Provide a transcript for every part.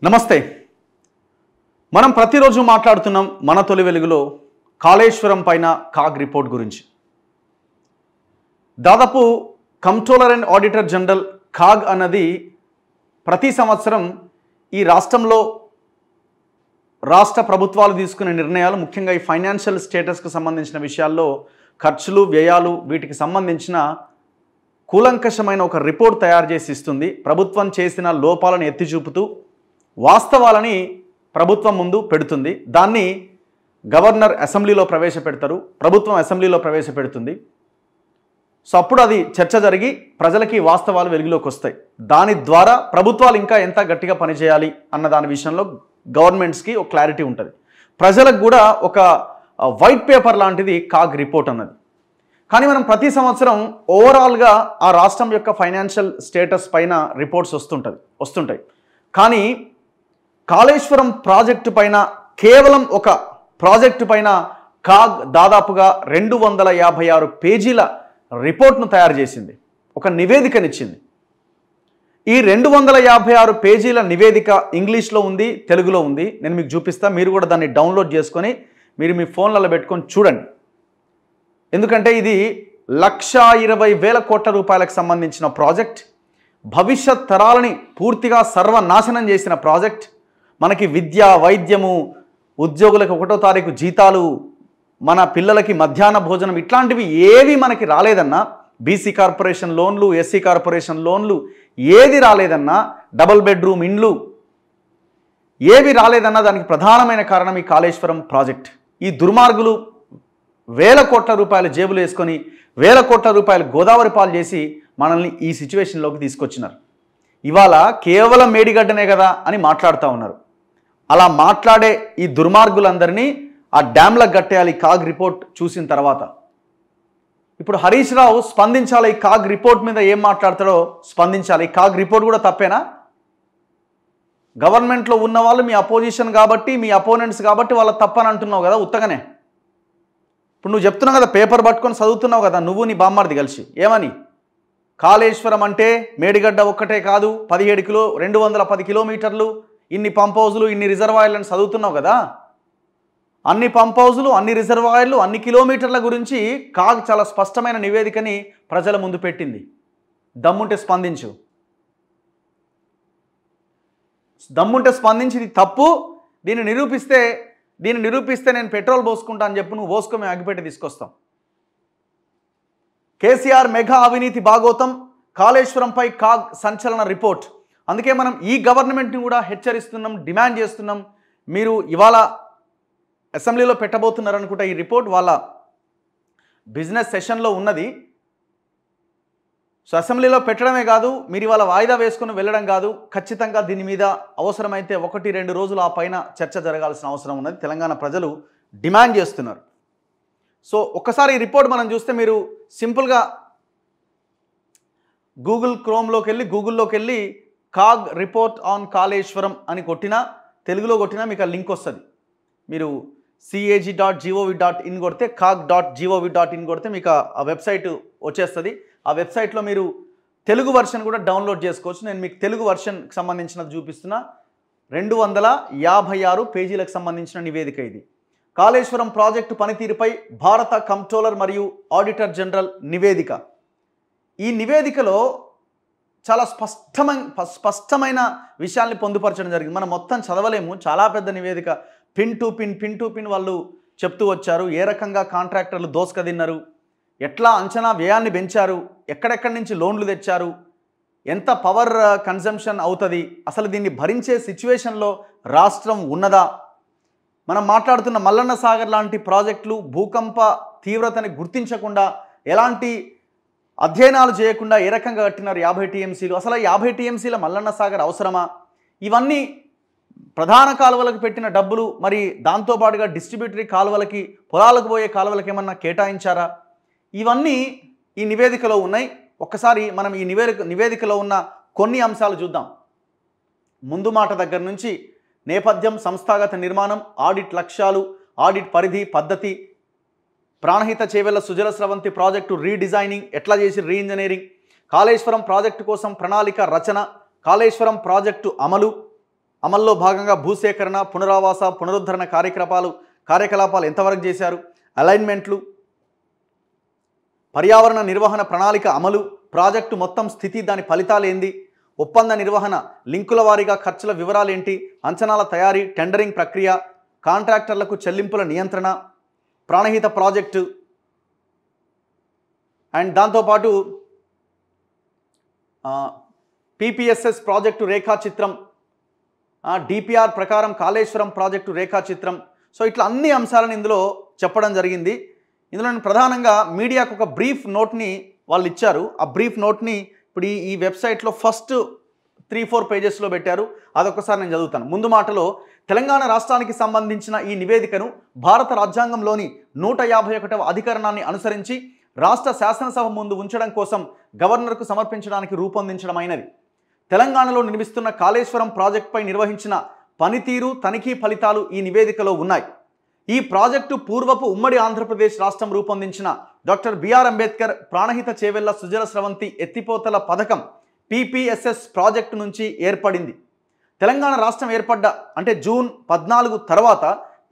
నమస్తే. మనం ప్రతిరోజు మాట్లాడుతున్నాం మన తొలి వెలుగులో కాళేశ్వరం పైన కాగ్ రిపోర్ట్ గురించి. దాదాపు controller and auditor general CAG అన్నది ప్రతి సంవత్సరం ఈ రాష్ట్రంలో రాష్ట్ర ప్రభుత్వాలు తీసుకునే నిర్ణయాలు, ముఖ్యంగా ఈ ఫైనాన్షియల్ స్టేటస్కు సంబంధించిన విషయాల్లో ఖర్చులు, వ్యయాలు వీటికి సంబంధించిన కూలంకషమైన ఒక రిపోర్ట్ తయారు చేసి ఇస్తుంది. ప్రభుత్వం చేసిన లోపాలను ఎత్తి చూపుతూ వాస్తవాలని ప్రభుత్వం ముందు పెడుతుంది. దాన్ని గవర్నర్ అసెంబ్లీలో ప్రవేశపెడతారు, ప్రభుత్వం అసెంబ్లీలో ప్రవేశపెడుతుంది. సో అప్పుడు అది చర్చ జరిగి ప్రజలకి వాస్తవాలు వెలుగులోకి వస్తాయి. దాని ద్వారా ప్రభుత్వాలు ఇంకా ఎంత గట్టిగా పనిచేయాలి అన్న దాని విషయంలో గవర్నమెంట్స్కి ఒక క్లారిటీ ఉంటుంది. ప్రజలకు కూడా ఒక వైట్ పేపర్ లాంటిది కాగ్ రిపోర్ట్ అన్నది. కానీ మనం ప్రతి సంవత్సరం ఓవరాల్గా ఆ రాష్ట్రం యొక్క ఫైనాన్షియల్ స్టేటస్ పైన రిపోర్ట్స్ వస్తుంటాయి. కానీ కాళేశ్వరం ప్రాజెక్టు పైన, కేవలం ఒక ప్రాజెక్టు పైన కాగ్ దాదాపుగా 256 పేజీల రిపోర్ట్ను తయారు చేసింది, ఒక నివేదికనిచ్చింది. ఈ 256 పేజీల నివేదిక ఇంగ్లీష్లో ఉంది, తెలుగులో ఉంది. నేను మీకు చూపిస్తా, మీరు కూడా దాన్ని డౌన్లోడ్ చేసుకొని మీరు మీ ఫోన్లలో పెట్టుకొని చూడండి. ఎందుకంటే ఇది 1,20,000 కోట్ల రూపాయలకు సంబంధించిన ప్రాజెక్ట్, భవిష్యత్ తరాలని పూర్తిగా సర్వనాశనం చేసిన ప్రాజెక్ట్. మనకి విద్య, వైద్యము, ఉద్యోగులకు 1వ తారీఖు జీతాలు, మన పిల్లలకి మధ్యాహ్న భోజనం, ఇట్లాంటివి ఏవి మనకి రాలేదన్నా, బీసీ కార్పొరేషన్ లోన్లు, ఎస్సీ కార్పొరేషన్ లోన్లు ఏది రాలేదన్నా, డబుల్ బెడ్రూమ్ ఇండ్లు ఏవి రాలేదన్నా దానికి ప్రధానమైన కారణం ఈ కాళేశ్వరం ప్రాజెక్ట్. ఈ దుర్మార్గులు 1,000 కోట్ల రూపాయలు జేబులు వేసుకొని 1,000 కోట్ల రూపాయలు గోదావరి పాలు చేసి మనల్ని ఈ సిచ్యువేషన్లోకి తీసుకొచ్చినారు. ఇవాళ కేవలం మేడిగడ్డనే కదా అని మాట్లాడుతూ ఉన్నారు. అలా మాట్లాడే ఈ దుర్మార్గులందరినీ ఆ డ్యామ్లకు కట్టేయాలి కాగ్ రిపోర్ట్ చూసిన తర్వాత. ఇప్పుడు హరీష్ రావు స్పందించాలి, ఈ కాగ్ రిపోర్ట్ మీద ఏం మాట్లాడతాడో స్పందించాలి. ఈ కాగ్ రిపోర్ట్ కూడా తప్పేనా? గవర్నమెంట్లో ఉన్న వాళ్ళు మీ అపోజిషన్ కాబట్టి, మీ అపోనెంట్స్ కాబట్టి వాళ్ళ తప్పని అంటున్నావు కదా ఉత్తగానే. ఇప్పుడు నువ్వు చెప్తున్నావు కదా, పేపర్ పట్టుకొని చదువుతున్నావు కదా నువ్వు నీ బామ్మార్ది కలిసి, ఏమని? కాళేశ్వరం అంటే మేడిగడ్డ ఒక్కటే కాదు, 210 కిలోమీటర్లు, ఇన్ని పంప్ హౌజులు, ఇన్ని రిజర్వాయర్లను చదువుతున్నావు కదా. అన్ని పంప్ హౌజులు, అన్ని రిజర్వాయర్లు, అన్ని కిలోమీటర్ల గురించి కాగ్ చాలా స్పష్టమైన నివేదికని ప్రజల ముందు పెట్టింది. దమ్ముంటే స్పందించు, దమ్ముంటే స్పందించి ఇది తప్పు, దీన్ని నిరూపిస్తే నేను పెట్రోల్ పోసుకుంటా అని చెప్పి నువ్వు పోసుకో, మేము అగ్గిపెట్టి తీసుకొస్తాం. కేసీఆర్ మెగా అవినీతి భాగోతం, కాళేశ్వరంపై కాగ్ సంచలన రిపోర్ట్. అందుకే మనం ఈ గవర్నమెంట్ని కూడా హెచ్చరిస్తున్నాం, డిమాండ్ చేస్తున్నాం. మీరు ఇవాళ అసెంబ్లీలో పెట్టబోతున్నారనుకుంటా ఈ రిపోర్ట్, వాళ్ళ బిజినెస్ సెషన్లో ఉన్నది. సో అసెంబ్లీలో పెట్టడమే కాదు, మీరు ఇవాళ వాయిదా వేసుకుని వెళ్ళడం కాదు, ఖచ్చితంగా దీని మీద అవసరమైతే 1-2 రోజులు ఆ పైన చర్చ జరగాల్సిన అవసరం ఉన్నది. తెలంగాణ ప్రజలు డిమాండ్ చేస్తున్నారు. సో ఒక్కసారి ఈ రిపోర్ట్ మనం చూస్తే, మీరు సింపుల్గా గూగుల్లోకి వెళ్ళి కాగ్ రిపోర్ట్ ఆన్ కాళేశ్వరం అని కొట్టినా, తెలుగులో కొట్టినా మీకు ఆ లింక్ వస్తుంది. మీరు cag.gov.in కొడితే, cag.gov.in కొడితే మీకు ఆ వెబ్సైట్ వచ్చేస్తుంది. ఆ వెబ్సైట్లో మీరు తెలుగు వర్షన్ కూడా డౌన్లోడ్ చేసుకోవచ్చు. నేను మీకు తెలుగు వర్షన్కి సంబంధించినది చూపిస్తున్నా. 256 పేజీలకు సంబంధించిన నివేదిక ఇది. కాళేశ్వరం ప్రాజెక్టు పనితీరుపై భారత కంట్రోలర్ మరియు ఆడిటర్ జనరల్ నివేదిక. ఈ నివేదికలో చాలా స్పష్టమైన విషయాల్ని పొందుపరచడం జరిగింది. మనం మొత్తం చదవలేము, చాలా పెద్ద నివేదిక. పిన్ టు పిన్ వాళ్ళు చెప్తూ వచ్చారు. ఏ రకంగా కాంట్రాక్టర్లు దోసుకదిన్నారు, ఎట్లా అంచనా వ్యయాన్ని పెంచారు, ఎక్కడెక్కడి నుంచి లోన్లు తెచ్చారు, ఎంత పవర్ కన్జంప్షన్ అవుతుంది, అసలు దీన్ని భరించే సిచ్యువేషన్లో రాష్ట్రం ఉన్నదా. మనం మాట్లాడుతున్న మల్లన్న సాగర్ లాంటి ప్రాజెక్టులు భూకంప తీవ్రతని గుర్తించకుండా, ఎలాంటి అధ్యయనాలు చేయకుండా ఏ రకంగా కట్టినారు 50 టీఎంసీలు. అసలు 50 టీఎంసీల మల్లన్న సాగర్ అవసరమా? ఇవన్నీ ప్రధాన కాలువలకు పెట్టిన డబ్బులు, మరి దాంతోపాటుగా డిస్ట్రిబ్యూటరీ కాలువలకి, పొలాలకు పోయే కాలువలకి ఏమన్నా కేటాయించారా? ఇవన్నీ ఈ నివేదికలో ఉన్నాయి. ఒక్కసారి మనం ఈ నివేదికలో ఉన్న కొన్ని అంశాలు చూద్దాం. ముందు మాట దగ్గర నుంచి నేపథ్యం, సంస్థాగత నిర్మాణం, ఆడిట్ లక్ష్యాలు, ఆడిట్ పరిధి, పద్ధతి, ప్రాణహిత చేవెళ్ల సుజల స్రవంతి ప్రాజెక్టు రీడిజైనింగ్, ఎట్లా చేసి రీఇంజనీరింగ్, కాళేశ్వరం ప్రాజెక్టు కోసం ప్రణాళిక రచన, కాళేశ్వరం ప్రాజెక్టు అమలు, అమల్లో భాగంగా భూసేకరణ, పునరావాస, పునరుద్ధరణ కార్యకలాపాలు ఎంతవరకు చేశారు, అలైన్మెంట్లు, పర్యావరణ నిర్వహణ ప్రణాళిక అమలు, ప్రాజెక్టు మొత్తం స్థితి, దాని ఫలితాలు ఏంది, ఒప్పంద నిర్వహణ, లింకుల వారీగా ఖర్చుల వివరాలు ఏంటి, అంచనాల తయారీ, టెండరింగ్ ప్రక్రియ, కాంట్రాక్టర్లకు చెల్లింపుల నియంత్రణ, ప్రాణహిత ప్రాజెక్టు అండ్ దాంతోపాటు PPSS ప్రాజెక్టు రేఖాచిత్రం, DPR ప్రకారం కాళేశ్వరం ప్రాజెక్టు రేఖాచిత్రం. సో ఇట్లా అన్ని అంశాలను ఇందులో చెప్పడం జరిగింది. ఇందులో ప్రధానంగా మీడియాకు ఒక బ్రీఫ్ నోట్ని వాళ్ళు ఇచ్చారు. ఆ బ్రీఫ్ నోట్ని ఇప్పుడు ఈ వెబ్సైట్లో ఫస్ట్ 3-4 పేజెస్లో పెట్టారు. అదొకసారి నేను చదువుతాను. ముందు మాటలో, తెలంగాణ రాష్ట్రానికి సంబంధించిన ఈ నివేదికను భారత రాజ్యాంగంలోని 151వ అధికరణాన్ని అనుసరించి రాష్ట్ర శాసనసభ ముందు ఉంచడం కోసం గవర్నర్కు సమర్పించడానికి రూపొందించడమైనది. తెలంగాణలో నిర్మిస్తున్న కాళేశ్వరం ప్రాజెక్టుపై నిర్వహించిన పనితీరు, తనిఖీ ఫలితాలు ఈ నివేదికలో ఉన్నాయి. ఈ ప్రాజెక్టు పూర్వపు ఉమ్మడి ఆంధ్రప్రదేశ్ రాష్ట్రం రూపొందించిన డాక్టర్ బిఆర్ అంబేద్కర్ ప్రాణహిత చేవెళ్ల సుజల స్రవంతి ఎత్తిపోతల పథకం PPSS ప్రాజెక్టు నుంచి ఏర్పడింది. తెలంగాణ రాష్ట్రం ఏర్పడ్డ అంటే జూన్ 14 తర్వాత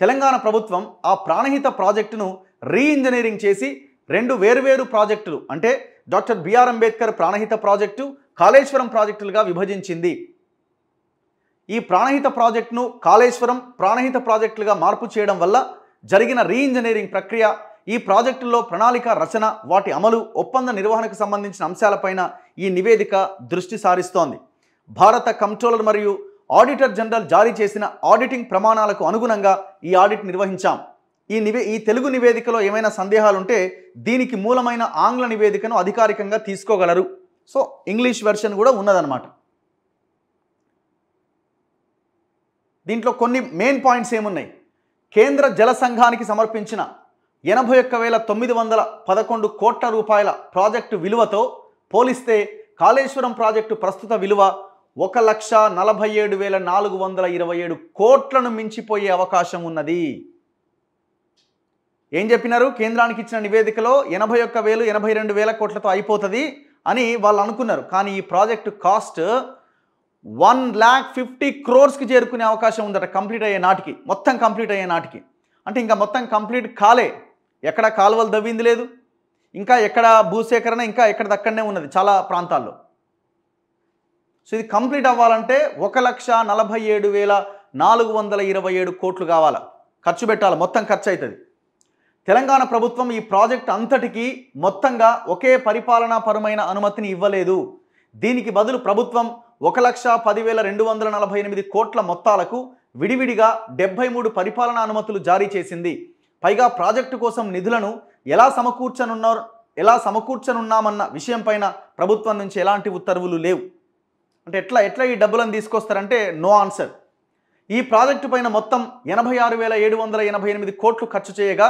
తెలంగాణ ప్రభుత్వం ఆ ప్రాణహిత ప్రాజెక్టును రీఇంజనీరింగ్ చేసి 2 వేరువేరు ప్రాజెక్టులు అంటే doctor BR Ambedkar Pranahita project, Kaleshwaram ప్రాజెక్టులుగా విభజించింది. ఈ ప్రాణహిత ప్రాజెక్టును కాళేశ్వరం ప్రాణహిత ప్రాజెక్టులుగా మార్పు చేయడం వల్ల జరిగిన రీఇంజనీరింగ్ ప్రక్రియ, ఈ ప్రాజెక్టుల్లో ప్రణాళిక రచన, వాటి అమలు, ఒప్పంద నిర్వహణకు సంబంధించిన అంశాలపైన ఈ నివేదిక దృష్టి సారిస్తోంది. భారత కంట్రోలర్ మరియు ఆడిటర్ జనరల్ జారీ చేసిన ఆడిటింగ్ ప్రమాణాలకు అనుగుణంగా ఈ ఆడిట్ నిర్వహించాం. ఈ తెలుగు నివేదికలో ఏమైనా సందేహాలు ఉంటే దీనికి మూలమైన ఆంగ్ల నివేదికను అధికారికంగా తీసుకోగలరు. సో ఇంగ్లీష్ వెర్షన్ కూడా ఉన్నదన్నమాట. దీంట్లో కొన్ని మెయిన్ పాయింట్స్ ఏమున్నాయి? కేంద్ర జల సంఘానికి సమర్పించిన 81,911 కోట్ల రూపాయల ప్రాజెక్టు విలువతో పోలిస్తే కాళేశ్వరం ప్రాజెక్టు ప్రస్తుత విలువ 1,47,427 కోట్లను మించిపోయే అవకాశం ఉన్నది. ఏం చెప్పినారు? కేంద్రానికి ఇచ్చిన నివేదికలో 81,000 82,000 కోట్లతో అయిపోతుంది అని వాళ్ళు అనుకున్నారు. కానీ ఈ ప్రాజెక్టు కాస్ట్ 1,50,000 crores చేరుకునే అవకాశం ఉందట కంప్లీట్ అయ్యే నాటికి, మొత్తం కంప్లీట్ అయ్యే నాటికి. అంటే ఇంకా మొత్తం కంప్లీట్ కాలే, ఎక్కడ కాలువలు దవ్వింది లేదు, ఇంకా ఎక్కడ భూసేకరణ ఇంకా ఎక్కడిదక్కడనే ఉన్నది చాలా ప్రాంతాల్లో. సో ఇది కంప్లీట్ అవ్వాలంటే 1,47,427 కోట్లు కావాలా, ఖర్చు పెట్టాలి, మొత్తం ఖర్చు అవుతుంది. తెలంగాణ ప్రభుత్వం ఈ ప్రాజెక్ట్ అంతటికి మొత్తంగా ఒకే పరిపాలనాపరమైన అనుమతిని ఇవ్వలేదు. దీనికి బదులు ప్రభుత్వం 1,10,248 కోట్ల మొత్తాలకు విడివిడిగా 73 పరిపాలనా అనుమతులు జారీ చేసింది. పైగా ప్రాజెక్టు కోసం నిధులను ఎలా సమకూర్చనున్నామన్న విషయంపైన ప్రభుత్వం నుంచి ఎలాంటి ఉత్తర్వులు లేవు. అంటే ఎట్లా ఈ డబ్బులను తీసుకొస్తారంటే నో ఆన్సర్. ఈ ప్రాజెక్టు పైన మొత్తం 86,788 కోట్లు ఖర్చు చేయగా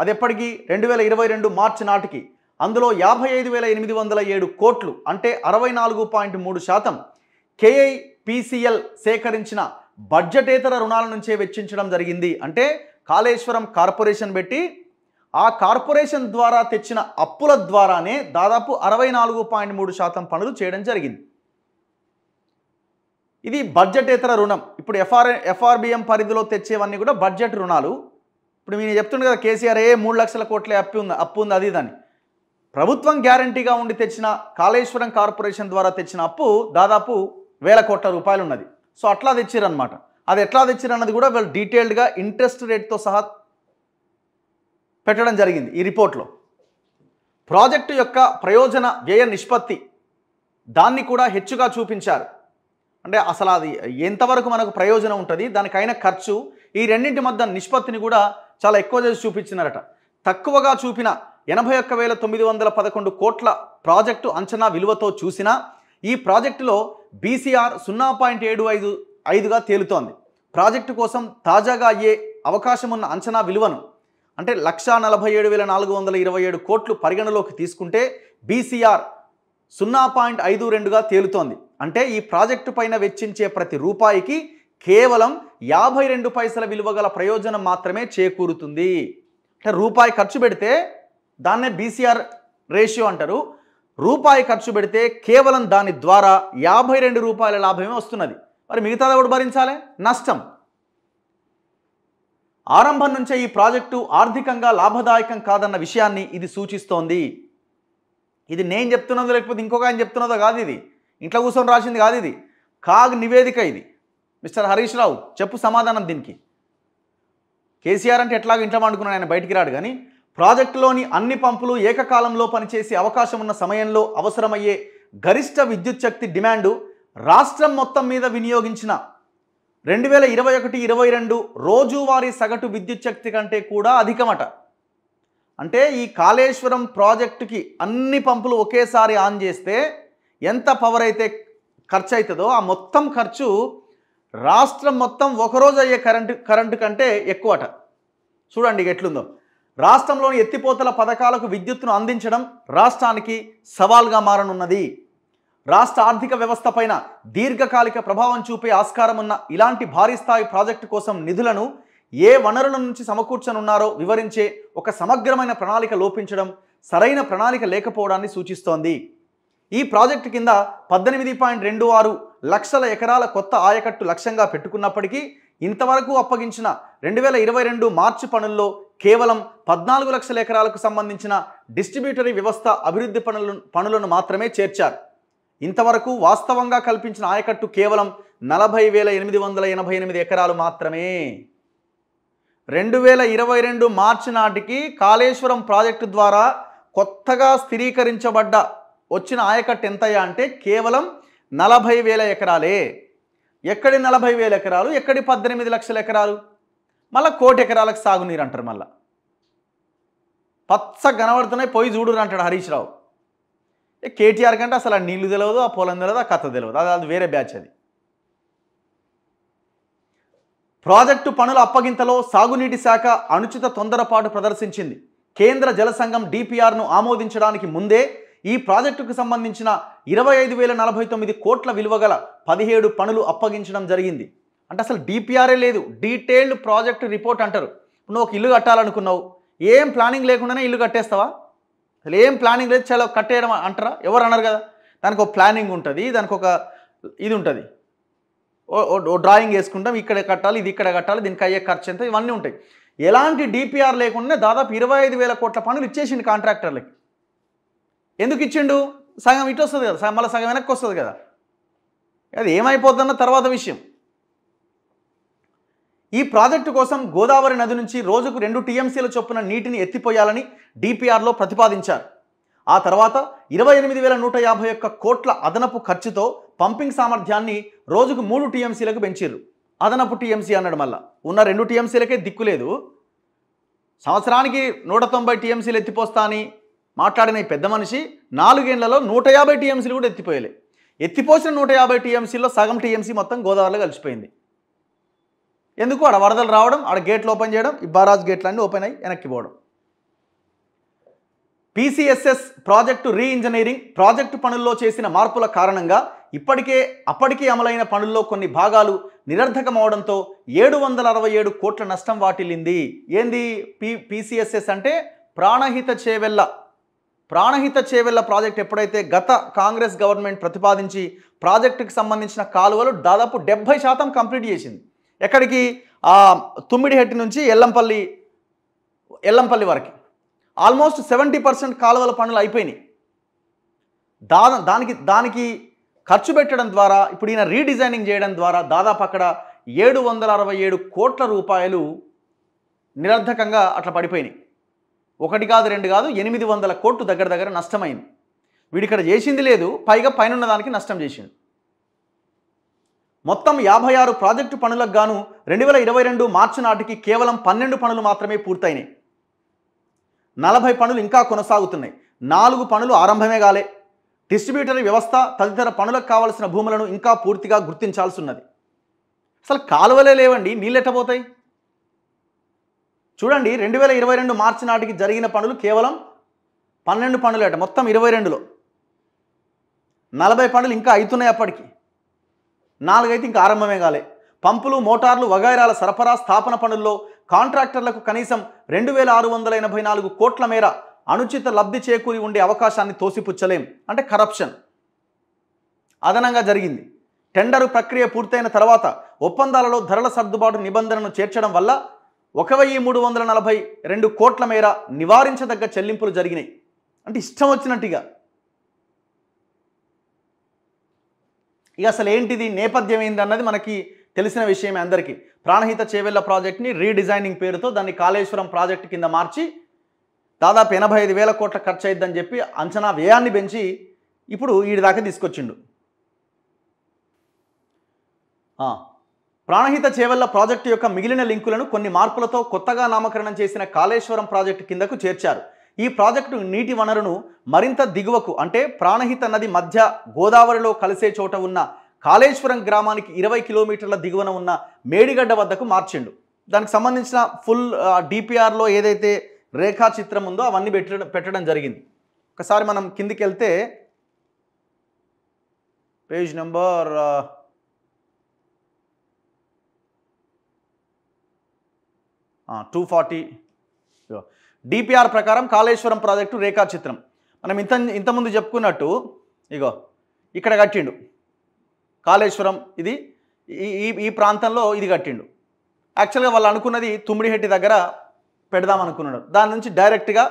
అది ఎప్పటికీ 2022 మార్చి నాటికి అందులో 55,807 కోట్లు అంటే 64.3% KIPCL సేకరించిన బడ్జెటేతర రుణాల నుంచే వెచ్చించడం జరిగింది. అంటే కాళేశ్వరం కార్పొరేషన్ పెట్టి ఆ కార్పొరేషన్ ద్వారా తెచ్చిన అప్పుల ద్వారానే దాదాపు 64.3% పనులు చేయడం జరిగింది. ఇది బడ్జెటేతర రుణం. ఇప్పుడు FRBM పరిధిలో తెచ్చేవన్నీ కూడా బడ్జెట్ రుణాలు. ఇప్పుడు నేను చెప్తుండే కదా కేసీఆర్ 3 లక్షల కోట్లే అప్పు ఉంది అది దాన్ని. ప్రభుత్వం గ్యారంటీగా ఉండి తెచ్చిన కాళేశ్వరం కార్పొరేషన్ ద్వారా తెచ్చిన అప్పు దాదాపు 1,000 కోట్ల రూపాయలు ఉన్నది. సో అట్లా తెచ్చిరన్నమాట. అది ఎట్లా తెచ్చిరన్నది కూడా వాళ్ళు డీటెయిల్డ్గా ఇంట్రెస్ట్ రేట్తో సహా పెట్టడం జరిగింది ఈ రిపోర్ట్లో. ప్రాజెక్టు యొక్క ప్రయోజన వ్యయ నిష్పత్తి దాన్ని కూడా హెచ్చుగా చూపించారు. అంటే అసలు అది ఎంతవరకు మనకు ప్రయోజనం ఉంటుంది, దానికైన ఖర్చు, ఈ రెండింటి మధ్య నిష్పత్తిని కూడా చాలా ఎక్కువ చేసి చూపించినారట. తక్కువగా చూపిన 81,911 కోట్ల ప్రాజెక్టు అంచనా విలువతో చూసినా ఈ ప్రాజెక్టులో BCR 0.75గా తేలుతోంది. ప్రాజెక్టు కోసం తాజాగా అయ్యే అవకాశం ఉన్న అంచనా విలువను అంటే 1,47,427 కోట్లు పరిగణలోకి తీసుకుంటే BCR 0.52గా తేలుతోంది. అంటే ఈ ప్రాజెక్టు పైన వెచ్చించే ప్రతి రూపాయికి కేవలం 52 పైసల విలువ గల ప్రయోజనం మాత్రమే చేకూరుతుంది. అంటే రూపాయి ఖర్చు పెడితే దాన్నే BCR రేషియో అంటారు. రూపాయి ఖర్చు పెడితే కేవలం దాని ద్వారా 52 రూపాయల లాభమే వస్తున్నది. మరి మిగతాది కూడా భరించాలి, నష్టం. ఆరంభం నుంచే ఈ ప్రాజెక్టు ఆర్థికంగా లాభదాయకం కాదన్న విషయాన్ని ఇది సూచిస్తోంది. ఇది నేను చెప్తున్నదో లేకపోతే ఇంకొక ఆయన చెప్తున్నదో కాదు, ఇది ఇంట్లో కూర్చొని రాసింది కాదు, ఇది కాగ్ నివేదిక. ఇది మిస్టర్ హరీష్ రావు చెప్పు సమాధానం దీనికి. కేసీఆర్ అంటే ఎట్లాగో ఇంట్లో పండుకున్నాడు, ఆయన బయటికి రాడు. కానీ ప్రాజెక్టులోని అన్ని పంపులు ఏకకాలంలో పనిచేసే అవకాశం ఉన్న సమయంలో అవసరమయ్యే గరిష్ట విద్యుత్ శక్తి డిమాండు రాష్ట్రం మొత్తం మీద వినియోగించిన 2021-22 రోజువారీ సగటు విద్యుత్ శక్తి కంటే కూడా అధికమట. అంటే ఈ కాళేశ్వరం ప్రాజెక్టుకి అన్ని పంపులు ఒకేసారి ఆన్ చేస్తే ఎంత పవర్ అయితే ఖర్చు అవుతుందో ఆ మొత్తం ఖర్చు రాష్ట్రం మొత్తం ఒకరోజు అయ్యే కరెంటు కంటే ఎక్కువట. చూడండి ఎట్లుందో. రాష్ట్రంలోని ఎత్తిపోతల పథకాలకు విద్యుత్తును అందించడం రాష్ట్రానికి సవాల్గా మారనున్నది. రాష్ట్ర ఆర్థిక వ్యవస్థ పైన దీర్ఘకాలిక ప్రభావం చూపే ఆస్కారం ఉన్న ఇలాంటి భారీ స్థాయి ప్రాజెక్టు కోసం నిధులను ఏ వనరుల నుంచి సమకూర్చనున్నారో వివరించే ఒక సమగ్రమైన ప్రణాళిక లోపించడం, సరైన ప్రణాళిక లేకపోవడాన్ని సూచిస్తోంది. ఈ ప్రాజెక్టు కింద 18.26 లక్షల ఎకరాల కొత్త ఆయకట్టు లక్ష్యంగా పెట్టుకున్నప్పటికీ ఇంతవరకు అప్పగించిన 2022 మార్చి పనుల్లో కేవలం 14 లక్షల ఎకరాలకు సంబంధించిన డిస్ట్రిబ్యూటరీ వ్యవస్థ అభివృద్ధి పనులను మాత్రమే చేర్చారు. ఇంతవరకు వాస్తవంగా కల్పించిన ఆయకట్టు కేవలం 40,888 ఎకరాలు మాత్రమే. 2022 మార్చి నాటికి కాళేశ్వరం ప్రాజెక్టు ద్వారా కొత్తగా స్థిరీకరించబడ్డ వచ్చిన ఆయకట్టు ఎంతయ్యా అంటే కేవలం 40,000 ఎకరాలే. ఎక్కడి 40,000 ఎకరాలు, ఎక్కడి 18 లక్షల ఎకరాలు? మళ్ళీ 1,00,00,000 ఎకరాలకు సాగునీరు అంటారు. మళ్ళీ పచ్చ కనబడుతున్నాయి, పోయి చూడురు అంటాడు హరీష్ రావు. కేటీఆర్ కంటే అసలు ఆ నీళ్లు తెలియదు, ఆ పొలం తెలియదు, ఆ కథ తెలియదు. అది వేరే బ్యాచ్. అది ప్రాజెక్టు పనుల అప్పగింతలో సాగునీటి శాఖ అనుచిత తొందరపాటు ప్రదర్శించింది. కేంద్ర జల సంఘం డిపిఆర్ను ఆమోదించడానికి ముందే ఈ ప్రాజెక్టుకు సంబంధించిన 25,049 కోట్ల విలువ గల 17 పనులు అప్పగించడం జరిగింది. అంటే అసలు డిపిఆర్ఏ లేదు, డీటెయిల్డ్ ప్రాజెక్ట్ రిపోర్ట్ అంటారు. నువ్వు ఒక ఇల్లు కట్టాలనుకున్నావు, ఏం ప్లానింగ్ లేకుండానే ఇల్లు కట్టేస్తావా? అసలు ఏం ప్లానింగ్ లేదు, చాలా కట్టేయడం అంటారా? ఎవరు అన్నారు కదా? దానికి ఒక ప్లానింగ్ ఉంటుంది, దానికి ఒక ఇది ఉంటుంది, ఓ డ్రాయింగ్ వేసుకుంటాం, ఇక్కడ కట్టాలి, ఇది ఇక్కడ కట్టాలి, దీనికి అయ్యే ఖర్చు ఎంత, ఇవన్నీ ఉంటాయి. ఎలాంటి డిపిఆర్ లేకుండా దాదాపు 25,000 కోట్ల పనులు ఇచ్చేసిండు కాంట్రాక్టర్లకి. ఎందుకు ఇచ్చిండు? సగం ఇటు వస్తుంది కదా, మళ్ళీ సగం వెనక్కి వస్తుంది కదా. అది ఏమైపోతుందన్న తర్వాత విషయం. ఈ ప్రాజెక్టు కోసం గోదావరి నది నుంచి రోజుకు 2 టీఎంసీల చొప్పున నీటిని ఎత్తిపోయాలని డిపిఆర్లో ప్రతిపాదించారు. ఆ తర్వాత 28,151 కోట్ల అదనపు ఖర్చుతో పంపింగ్ సామర్థ్యాన్ని రోజుకు 3 టీఎంసీలకు పెంచారు. అదనపు టీఎంసీ అన్నాడు. మళ్ళీ ఉన్న 2 టీఎంసీలకే దిక్కులేదు. సంవత్సరానికి 190 టీఎంసీలు ఎత్తిపోస్తా అని మాట్లాడిన ఈ పెద్ద మనిషి 4 ఏళ్లలో 150 టీఎంసీలు కూడా ఎత్తిపోయలే. ఎత్తిపోసిన 150 టీఎంసీలో సగం టీఎంసీ మొత్తం గోదావరిలో కలిసిపోయింది. ఎందుకు? ఆడ వరదలు రావడం, ఆడ గేట్లు ఓపెన్ చేయడం, ఈ బారాజ్ గేట్లన్నీ ఓపెన్ అయ్యి వెనక్కి పోవడం. పీసీఎస్ఎస్ ప్రాజెక్టు రీఇంజనీరింగ్ ప్రాజెక్టు పనుల్లో చేసిన మార్పుల కారణంగా అప్పటికే అమలైన పనుల్లో కొన్ని భాగాలు నిరర్ధకమవడంతో 767 కోట్ల నష్టం వాటిల్లింది. ఏంది పీసీఎస్ఎస్ అంటే? ప్రాణహిత చేవెళ్ళ ప్రాజెక్ట్ ఎప్పుడైతే గత కాంగ్రెస్ గవర్నమెంట్ ప్రతిపాదించి ప్రాజెక్టుకి సంబంధించిన కాలువలు దాదాపు 70% కంప్లీట్ చేసింది. ఎక్కడికి? తుమ్మిడిహెట్టి నుంచి ఎల్లంపల్లి వరకు ఆల్మోస్ట్ 70% కాలువల పనులు అయిపోయినాయి. దానికి ఖర్చు పెట్టడం ద్వారా, ఇప్పుడు ఈయన రీడిజైనింగ్ చేయడం ద్వారా దాదాపు అక్కడ 767 కోట్ల రూపాయలు నిరర్ధకంగా అట్లా పడిపోయినాయి. 1 కాదు 2 కాదు 800 కోట్లు దగ్గర నష్టమైంది. వీడిక్కడ చేసింది లేదు, పైగా పైన దానికి నష్టం చేసిండు. మొత్తం 56 ప్రాజెక్టు పనులకు గాను 2022 మార్చి నాటికి కేవలం 12 పనులు మాత్రమే పూర్తయినాయి. 40 పనులు ఇంకా కొనసాగుతున్నాయి. 4 పనులు ఆరంభమే కాలే. డిస్ట్రిబ్యూటరీ వ్యవస్థ తదితర పనులకు కావలసిన భూములను ఇంకా పూర్తిగా గుర్తించాల్సి ఉన్నది. అసలు కాలువలే లేవండి, నీళ్ళు ఎట్టబోతాయి? చూడండి, 2022 మార్చి నాటికి జరిగిన పనులు కేవలం 12 పనులు అట. మొత్తం 22లో 40 పనులు ఇంకా అవుతున్నాయి. అప్పటికి 4 అయితే ఇంకా ఆరంభమే కాలే. పంపులు, మోటార్లు, వగైరాల సరఫరా, స్థాపన పనుల్లో కాంట్రాక్టర్లకు కనీసం 2,684 కోట్ల మేర అనుచిత లబ్ధి చేకూరి ఉండే అవకాశాన్ని తోసిపుచ్చలేం. అంటే కరప్షన్ అదనంగా జరిగింది. టెండరు ప్రక్రియ పూర్తయిన తర్వాత ఒప్పందాలలో ధరల సర్దుబాటు నిబంధనను చేర్చడం వల్ల 1342 కోట్ల మేర నివారించదగ్గ చెల్లింపులు జరిగినాయి. అంటే ఇష్టం వచ్చినట్టుగా. ఇక అసలు ఏంటిది, నేపథ్యం ఏందన్నది మనకి తెలిసిన విషయమే అందరికీ. ప్రాణహిత చేవెళ్ల ప్రాజెక్ట్ని రీడిజైనింగ్ పేరుతో దాన్ని కాళేశ్వరం ప్రాజెక్టు కింద మార్చి దాదాపు 85,000 కోట్ల ఖర్చు అయిద్దని చెప్పి అంచనా వ్యయాన్ని పెంచి ఇప్పుడు వీడి దాకా తీసుకొచ్చిండు. ప్రాణహిత చేవెళ్ల ప్రాజెక్టు యొక్క మిగిలిన లింకులను కొన్ని మార్పులతో కొత్తగా నామకరణం చేసిన కాళేశ్వరం ప్రాజెక్టు కిందకు చేర్చారు. ఈ ప్రాజెక్టు నీటి వనరును మరింత దిగువకు, అంటే ప్రాణహిత నది మధ్య గోదావరిలో కలిసే చోట ఉన్న కాళేశ్వరం గ్రామానికి 20 కిలోమీటర్ల దిగువన ఉన్న మేడిగడ్డ వద్దకు మార్చిండు. దానికి సంబంధించిన ఫుల్ డిపిఆర్లో ఏదైతే రేఖాచిత్రం ఉందో అవన్నీ పెట్టడం జరిగింది. ఒకసారి మనం కిందికి వెళ్తే పేజ్ నెంబర్ 240 డిపిఆర్ ప్రకారం కాళేశ్వరం ప్రాజెక్టు రేఖాచిత్రం. మనం ఇంతకుముందు చెప్పుకున్నట్టు ఇగో ఇక్కడ కట్టిండు కాళేశ్వరం. ఇది ఈ ప్రాంతంలో ఇది కట్టిండు. యాక్చువల్గా వాళ్ళు అనుకున్నది తుమ్మిడిహెట్టి దగ్గర పెడదాం అనుకున్నాడు. దాని నుంచి డైరెక్ట్గా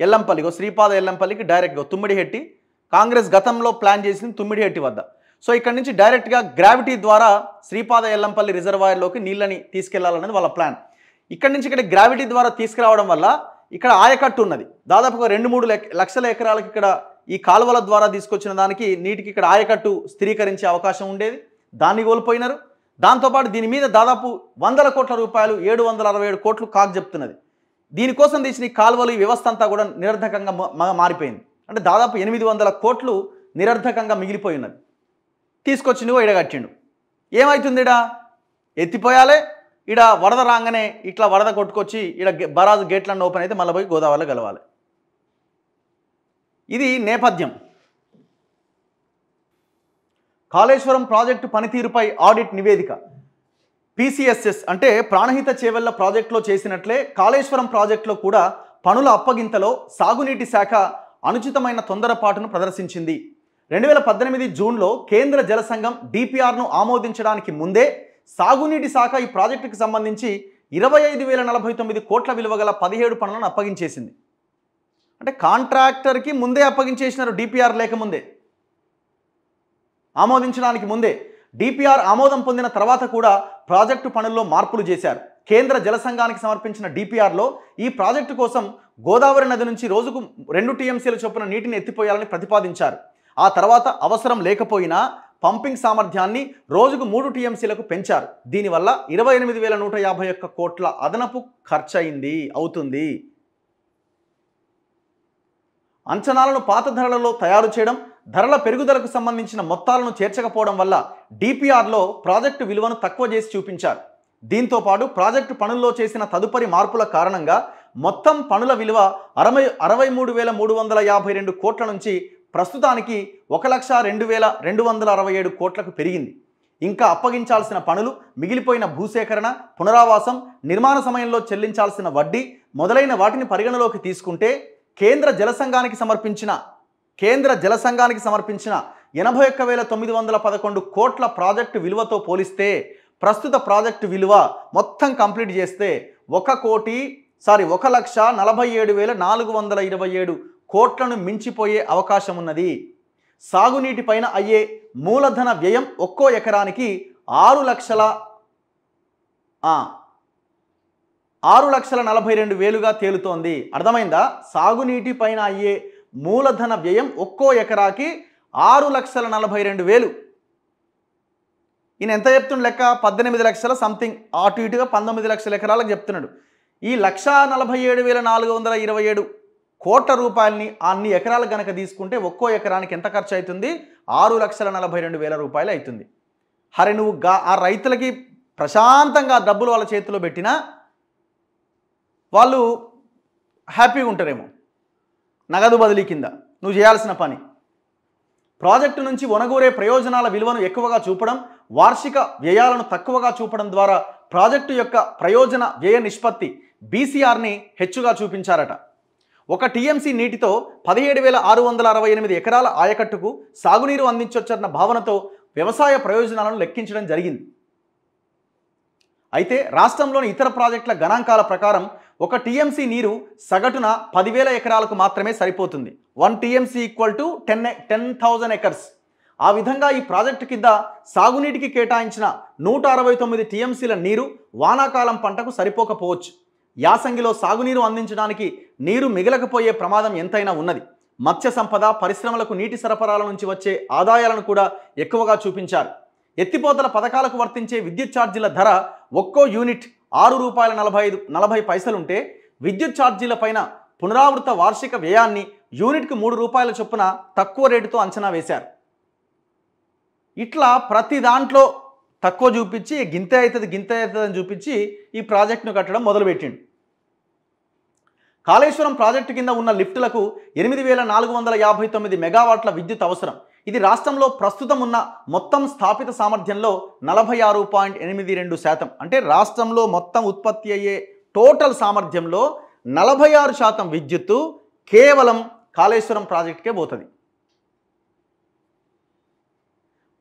ఎల్లంపల్లి, శ్రీపాద ఎల్లంపల్లికి డైరెక్ట్గా తుమ్మిడిహెట్టి, కాంగ్రెస్ గతంలో ప్లాన్ చేసింది తుమ్మిడిహెట్టి వద్ద. సో ఇక్కడ నుంచి డైరెక్ట్గా గ్రావిటీ ద్వారా శ్రీపాద ఎల్లంపల్లి రిజర్వాయర్లోకి నీళ్ళని తీసుకెళ్లాలనేది వాళ్ళ ప్లాన్. ఇక్కడ నుంచి ఇక్కడ గ్రావిటీ ద్వారా తీసుకురావడం వల్ల ఇక్కడ ఆయకట్టు ఉన్నది. దాదాపుగా 2-3 లక్షల ఎకరాలకు ఇక్కడ ఈ కాలువల ద్వారా తీసుకొచ్చిన దానికి నీటికి ఇక్కడ ఆయకట్టు స్థిరీకరించే అవకాశం ఉండేది. దాన్ని కోల్పోయినారు. దాంతోపాటు దీని మీద దాదాపు 100 కోట్ల రూపాయలు, 767 కోట్లు కాక్ చెప్తున్నది. దీనికోసం తీసిన ఈ కాలువలు, ఈ వ్యవస్థ అంతా కూడా నిరర్ధకంగా మారిపోయింది. అంటే దాదాపు 800 కోట్లు నిరర్ధకంగా మిగిలిపోయి ఉన్నది. తీసుకొచ్చిండు, ఇడగట్టిండు. ఏమవుతుంది, ఇడ ఎత్తిపోయాలే. ఇడ వరద రాగానే ఇట్లా వరద కొట్టుకొచ్చి ఇడ బరాజు గేట్లన్నీ ఓపెన్ అయితే మళ్ళీ పోయి గోదావరిలో కలవాలి. ఇది నేపథ్యం. కాళేశ్వరం ప్రాజెక్టు పనితీరుపై ఆడిట్ నివేదిక. PCSS అంటే ప్రాణహిత చేవెళ్ల ప్రాజెక్టులో చేసినట్లే కాళేశ్వరం ప్రాజెక్టులో కూడా పనుల అప్పగింతలో సాగునీటి శాఖ అనుచితమైన తొందరపాటును ప్రదర్శించింది. 2018 జూన్లో కేంద్ర జల సంఘం DPRను ఆమోదించడానికి ముందే సాగునీటి శాఖ ఈ ప్రాజెక్టుకు సంబంధించి 25,049 కోట్ల విలువ గల 17 పనులను అప్పగించేసింది. అంటే కాంట్రాక్టర్కి ముందే అప్పగించేసినారు, DPR లేకముందే, ఆమోదించడానికి ముందే. DPR ఆమోదం పొందిన తర్వాత కూడా ప్రాజెక్టు పనుల్లో మార్పులు చేశారు. కేంద్ర జల సంఘానికి సమర్పించిన DPRలో ఈ ప్రాజెక్టు కోసం గోదావరి నది నుంచి రోజుకు 2 TMCల చొప్పున నీటిని ఎత్తిపోయాలని ప్రతిపాదించారు. ఆ తర్వాత అవసరం లేకపోయినా పంపింగ్ సామర్థ్యాన్ని రోజుకు 3 TMCలకు పెంచారు. దీనివల్ల 28,151 కోట్ల అదనపు ఖర్చు అవుతుంది. అంచనాలను పాత ధరలలో తయారు చేయడం, ధరల పెరుగుదలకు సంబంధించిన మొత్తాలను చేర్చకపోవడం వల్ల DPRలో ప్రాజెక్టు విలువను తక్కువ చేసి చూపించారు. దీంతో పాటు ప్రాజెక్టు పనుల్లో చేసిన తదుపరి మార్పుల కారణంగా మొత్తం పనుల విలువ 63,352 కోట్ల నుంచి ప్రస్తుతానికి 1,02,267 కోట్లకు పెరిగింది. ఇంకా అప్పగించాల్సిన పనులు, మిగిలిపోయిన భూసేకరణ, పునరావాసం, నిర్మాణ సమయంలో చెల్లించాల్సిన వడ్డీ మొదలైన వాటిని పరిగణలోకి తీసుకుంటే కేంద్ర జల సంఘానికి సమర్పించిన 81,911 కోట్ల ప్రాజెక్టు విలువతో పోలిస్తే ప్రస్తుత ప్రాజెక్టు విలువ మొత్తం కంప్లీట్ చేస్తే 1,47,427 కోట్లను మించిపోయే అవకాశం ఉన్నది. సాగునీటిపైన అయ్యే మూలధన వ్యయం ఒక్కో ఎకరానికి 6,42,000గా తేలుతోంది. అర్థమైందా? సాగునీటి పైన అయ్యే మూలధన వ్యయం ఒక్కో ఎకరాకి 6,42,000. ఈయన ఎంత చెప్తున్నాడు లెక్క? 18 లక్షల సంథింగ్, అటు ఇటుగా 19 లక్షల ఎకరాలకు చెప్తున్నాడు. ఈ 1,47,427 కోట్ల రూపాయలని అన్ని ఎకరాలు కనుక తీసుకుంటే ఒక్కో ఎకరానికి ఎంత ఖర్చు అవుతుంది? 6,42,000 రూపాయలు అవుతుంది. హరి నువ్వు ఆ రైతులకి ప్రశాంతంగా డబ్బులు వాళ్ళ చేతిలో పెట్టినా వాళ్ళు హ్యాపీగా ఉంటారేమో. నగదు బదిలీ కింద నువ్వు చేయాల్సిన పని. ప్రాజెక్టు నుంచి ఒనగూరే ప్రయోజనాల విలువను ఎక్కువగా చూపడం, వార్షిక వ్యయాలను తక్కువగా చూపడం ద్వారా ప్రాజెక్టు యొక్క ప్రయోజన వ్యయ నిష్పత్తి BCRని హెచ్చుగా చూపించారట. 1 TMC నీటితో 17,668 ఎకరాల ఆయకట్టుకు సాగునీరు అందించొచ్చన్న భావనతో వ్యవసాయ ప్రయోజనాలను లెక్కించడం జరిగింది. అయితే రాష్ట్రంలోని ఇతర ప్రాజెక్టుల గణాంకాల ప్రకారం 1 టీఎంసీ నీరు సగటున 10,000 ఎకరాలకు మాత్రమే సరిపోతుంది. 1 టీఎంసీ ఈక్వల్ టు 10,000 ఎకర్స్. ఆ విధంగా ఈ ప్రాజెక్టు కింద సాగునీటికి కేటాయించిన 169 టీఎంసీల నీరు వానాకాలం పంటకు సరిపోకపోవచ్చు. యాసంగిలో సాగునీరు అందించడానికి నీరు మిగలకపోయే ప్రమాదం ఎంతైనా ఉన్నది. మత్స్య సంపద, పరిశ్రమలకు నీటి సరఫరాల నుంచి వచ్చే ఆదాయాలను కూడా ఎక్కువగా చూపించారు. ఎత్తిపోతల పథకాలకు వర్తించే విద్యుత్ ఛార్జీల ధర ఒక్కో యూనిట్ ₹6.40 ఉంటే విద్యుత్ ఛార్జీల పైన పునరావృత వార్షిక వ్యయాన్ని యూనిట్కు ₹3 చొప్పున తక్కువ రేటుతో అంచనా వేశారు. ఇట్లా ప్రతి దాంట్లో తక్కువ చూపించి గింతే అవుతుంది అని చూపించి ఈ ప్రాజెక్టును కట్టడం మొదలుపెట్టిండు. కాళేశ్వరం ప్రాజెక్టు కింద ఉన్న లిఫ్టులకు 8,459 మెగావాట్ల విద్యుత్ అవసరం. ఇది రాష్ట్రంలో ప్రస్తుతం ఉన్న మొత్తం స్థాపిత సామర్థ్యంలో 46.82%. అంటే రాష్ట్రంలో మొత్తం ఉత్పత్తి అయ్యే టోటల్ సామర్థ్యంలో 46% విద్యుత్తు కేవలం కాళేశ్వరం ప్రాజెక్టుకే పోతుంది.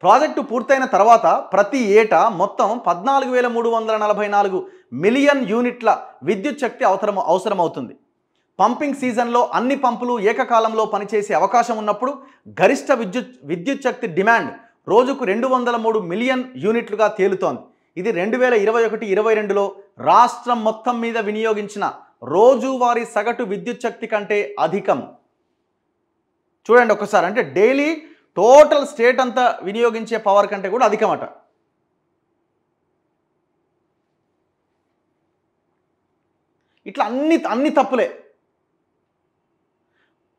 ప్రాజెక్టు పూర్తయిన తర్వాత ప్రతి ఏటా మొత్తం 14,344 మిలియన్ యూనిట్ల విద్యుత్ శక్తి అవసరమవుతుంది. పంపింగ్ సీజన్లో అన్ని పంపులు ఏకకాలంలో పనిచేసే అవకాశం ఉన్నప్పుడు గరిష్ట విద్యుత్ శక్తి డిమాండ్ రోజుకు 203 మిలియన్ యూనిట్లుగా తేలుతోంది. ఇది 2021-22లో రాష్ట్రం మొత్తం మీద వినియోగించిన రోజువారీ సగటు విద్యుత్ శక్తి కంటే అధికం. చూడండి ఒక్కసారి, అంటే డైలీ టోటల్ స్టేట్ అంతా వినియోగించే పవర్ కంటే కూడా అధికమట. ఇట్లా అన్ని తప్పులే.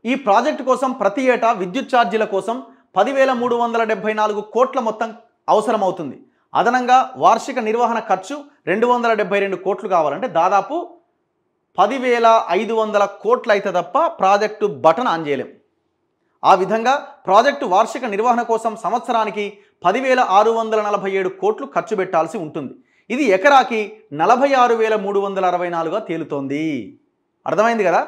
ఈ ప్రాజెక్టు కోసం ప్రతి ఏటా విద్యుత్ ఛార్జీల కోసం 10,374 కోట్ల మొత్తం అవసరమవుతుంది. అదనంగా వార్షిక నిర్వహణ ఖర్చు 272 కోట్లు కావాలంటే దాదాపు 10,500 కోట్లు అయితే తప్ప ప్రాజెక్టు బటన్ ఆన్ చేయలేం. ఆ విధంగా ప్రాజెక్టు వార్షిక నిర్వహణ కోసం సంవత్సరానికి 10,647 కోట్లు ఖర్చు పెట్టాల్సి ఉంటుంది. ఇది ఎకరాకి 46,364గా తేలుతోంది. అర్థమైంది కదా?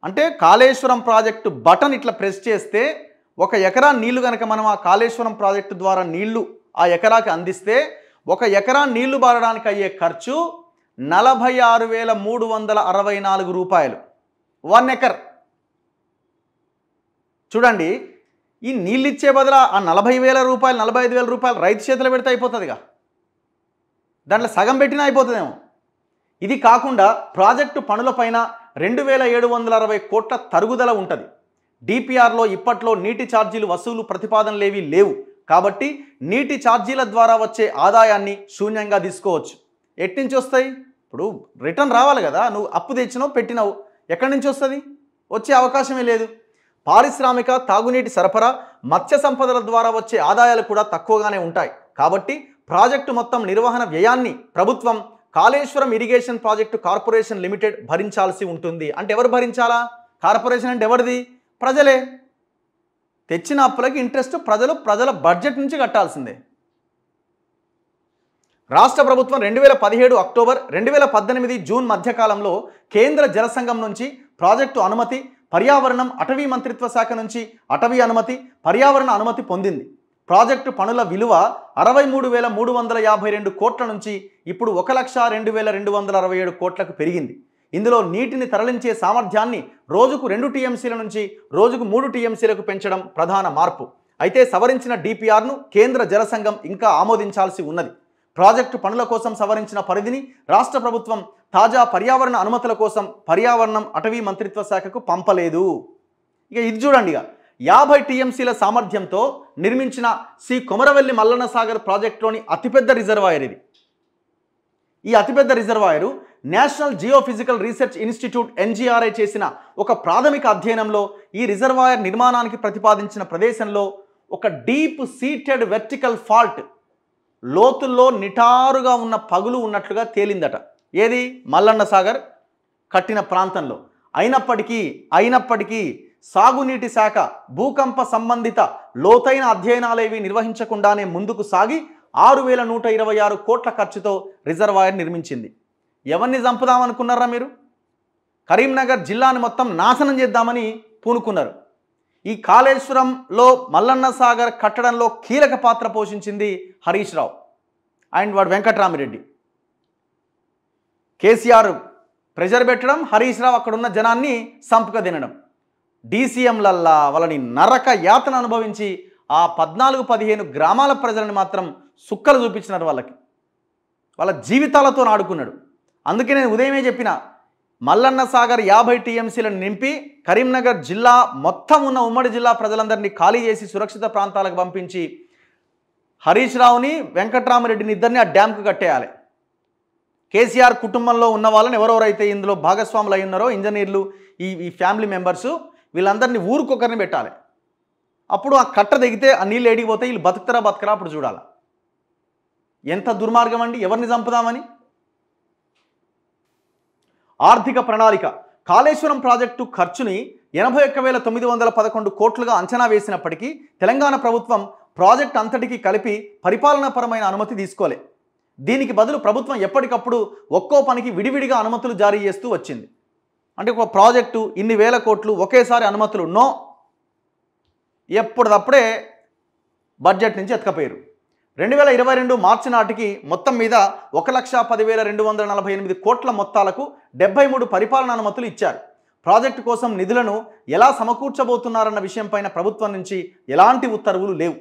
అంటే కాళేశ్వరం ప్రాజెక్టు బటన్ ఇట్లా ప్రెస్ చేస్తే 1 ఎకరా నీళ్లు కనుక మనం ఆ కాళేశ్వరం ప్రాజెక్టు ద్వారా నీళ్లు ఆ ఎకరాకి అందిస్తే 1 ఎకరా నీళ్లు బారడానికి అయ్యే ఖర్చు ₹46,364. 1 ఎకర్. చూడండి, ఈ నీళ్ళు ఇచ్చే బదులు ఆ ₹40,000 ₹45,000 రైతు చేతిలో పెడితే అయిపోతుందిగా. దాంట్లో సగం పెట్టినా అయిపోతుందేమో. ఇది కాకుండా ప్రాజెక్టు పనులపైన 2,760 కోట్ల తరుగుదల ఉంటుంది. డిపిఆర్లో ఇప్పట్లో నీటి ఛార్జీలు వసూలు ప్రతిపాదనలేవి లేవు కాబట్టి నీటి ఛార్జీల ద్వారా వచ్చే ఆదాయాన్ని శూన్యంగా తీసుకోవచ్చు. ఎట్నుంచి వస్తాయి? ఇప్పుడు రిటర్న్ రావాలి కదా. నువ్వు అప్పు తెచ్చినావు, పెట్టినావు, ఎక్కడి నుంచి వస్తుంది? వచ్చే అవకాశమే లేదు. పారిశ్రామిక, తాగునీటి సరఫరా, మత్స్య సంపదల ద్వారా వచ్చే ఆదాయాలు కూడా తక్కువగానే ఉంటాయి. కాబట్టి ప్రాజెక్టు మొత్తం నిర్వహణ వ్యయాన్ని ప్రభుత్వం Kaleshwaram irrigation project corporation limited భరించాల్సి ఉంటుంది. అంటే ఎవరు భరించాలా? కార్పొరేషన్ అంటే ఎవరిది? ప్రజలే. తెచ్చిన అప్పులకి ఇంట్రెస్ట్ ప్రజల బడ్జెట్ నుంచి కట్టాల్సిందే. రాష్ట్ర ప్రభుత్వం 2017 అక్టోబర్ 2018 జూన్ మధ్యకాలంలో కేంద్ర జలసంఘం నుంచి ప్రాజెక్టు అనుమతి, పర్యావరణం, అటవీ మంత్రిత్వ శాఖ నుంచి అటవీ అనుమతి, పర్యావరణ అనుమతి పొందింది. ప్రాజెక్టు పనుల విలువ 63,352 కోట్ల నుంచి ఇప్పుడు 1,02,267 కోట్లకు పెరిగింది. ఇందులో నీటిని తరలించే సామర్థ్యాన్ని రోజుకు 2 టీఎంసీల నుంచి రోజుకు 3 టీఎంసీలకు పెంచడం ప్రధాన మార్పు. అయితే సవరించిన డిపిఆర్ను కేంద్ర జలసంఘం ఇంకా ఆమోదించాల్సి ఉన్నది. ప్రాజెక్టు పనుల కోసం సవరించిన పరిధిని రాష్ట్ర ప్రభుత్వం తాజా పర్యావరణ అనుమతుల కోసం పర్యావరణం, అటవీ మంత్రిత్వ శాఖకు పంపలేదు. ఇక ఇది చూడండి, 50 టీఎంసీల సామర్థ్యంతో నిర్మించిన శ్రీ కొమరవెల్లి మల్లన్న సాగర్ ప్రాజెక్టులోని అతిపెద్ద రిజర్వాయర్ ఇది. ఈ అతిపెద్ద reservoir national geophysical research institute NGRI చేసిన ఒక ప్రాథమిక అధ్యయనంలో ఈ రిజర్వాయర్ నిర్మాణానికి ప్రతిపాదించిన ప్రదేశంలో ఒక డీప్ సీటెడ్ వెర్టికల్ ఫాల్ట్, లోతుల్లో నిటారుగా ఉన్న పగులు ఉన్నట్లుగా తేలిందట. ఏది? మల్లన్న సాగర్ కట్టిన ప్రాంతంలో. అయినప్పటికీ సాగునీటి శాఖ భూకంప సంబంధిత లోతైన అధ్యయనాలేవి నిర్వహించకుండానే ముందుకు సాగి 6,126 కోట్ల ఖర్చుతో రిజర్వాయర్ నిర్మించింది. ఎవరిని చంపుదామనుకున్నారా మీరు? కరీంనగర్ జిల్లాని మొత్తం నాశనం చేద్దామని పూనుకున్నారు. ఈ కాళేశ్వరంలో మల్లన్న సాగర్ కట్టడంలో కీలక పాత్ర పోషించింది హరీష్ రావు అండ్ వాడు వెంకట్రామిరెడ్డి. కేసీఆర్ ప్రెజర్ పెట్టడం, హరీష్ రావు అక్కడ ఉన్న జనాన్ని సంపుక తినడం. డీసీఎంలల్లా వాళ్ళని నరక యాతన అనుభవించి ఆ 14-15 గ్రామాల ప్రజలను మాత్రం సుక్కలు చూపించినారు. వాళ్ళ జీవితాలతో ఆడుకున్నాడు. అందుకే నేను ఉదయమే చెప్పిన, మల్లన్న సాగర్ 50 టీఎంసీలను నింపి కరీంనగర్ జిల్లా మొత్తం ఉన్న ఉమ్మడి జిల్లా ప్రజలందరినీ ఖాళీ చేసి సురక్షిత ప్రాంతాలకు పంపించి హరీష్ రావుని వెంకట్రామిరెడ్డిని ఇద్దరిని ఆ డ్యామ్కు కట్టేయాలి. కేసీఆర్ కుటుంబంలో ఉన్న వాళ్ళని ఎవరెవరైతే ఇందులో భాగస్వాములు అయి ఉన్నారో ఇంజనీర్లు, ఈ ఫ్యామిలీ మెంబర్సు, వీళ్ళందరినీ ఊరికొకరిని పెట్టాలి. అప్పుడు ఆ కట్ట దిగితే ఆ నీళ్ళు ఏడిగిపోతే వీళ్ళు బతకరా అప్పుడు చూడాలి. ఎంత దుర్మార్గం అండి, ఎవరిని చంపుదామని. ఆర్థిక ప్రణాళిక. కాళేశ్వరం ప్రాజెక్టు ఖర్చుని 81,911 కోట్లుగా అంచనా వేసినప్పటికీ తెలంగాణ ప్రభుత్వం ప్రాజెక్ట్ అంతటికీ కలిపి పరిపాలనాపరమైన అనుమతి తీసుకోలే. దీనికి బదులు ప్రభుత్వం ఎప్పటికప్పుడు ఒక్కో పనికి విడివిడిగా అనుమతులు జారీ చేస్తూ వచ్చింది. అంటే ఒక ప్రాజెక్టు ఇన్ని వేల కోట్లు ఒకేసారి అనుమతులు నో, ఎప్పటిదప్పుడే బడ్జెట్ నుంచి ఎత్తుకపోయారు. 2022 మార్చి నాటికి మొత్తం మీద 1,10,248 కోట్ల మొత్తాలకు 73 పరిపాలనా అనుమతులు ఇచ్చారు. ప్రాజెక్టు కోసం నిధులను ఎలా సమకూర్చబోతున్నారన్న విషయంపైన ప్రభుత్వం నుంచి ఎలాంటి ఉత్తర్వులు లేవు.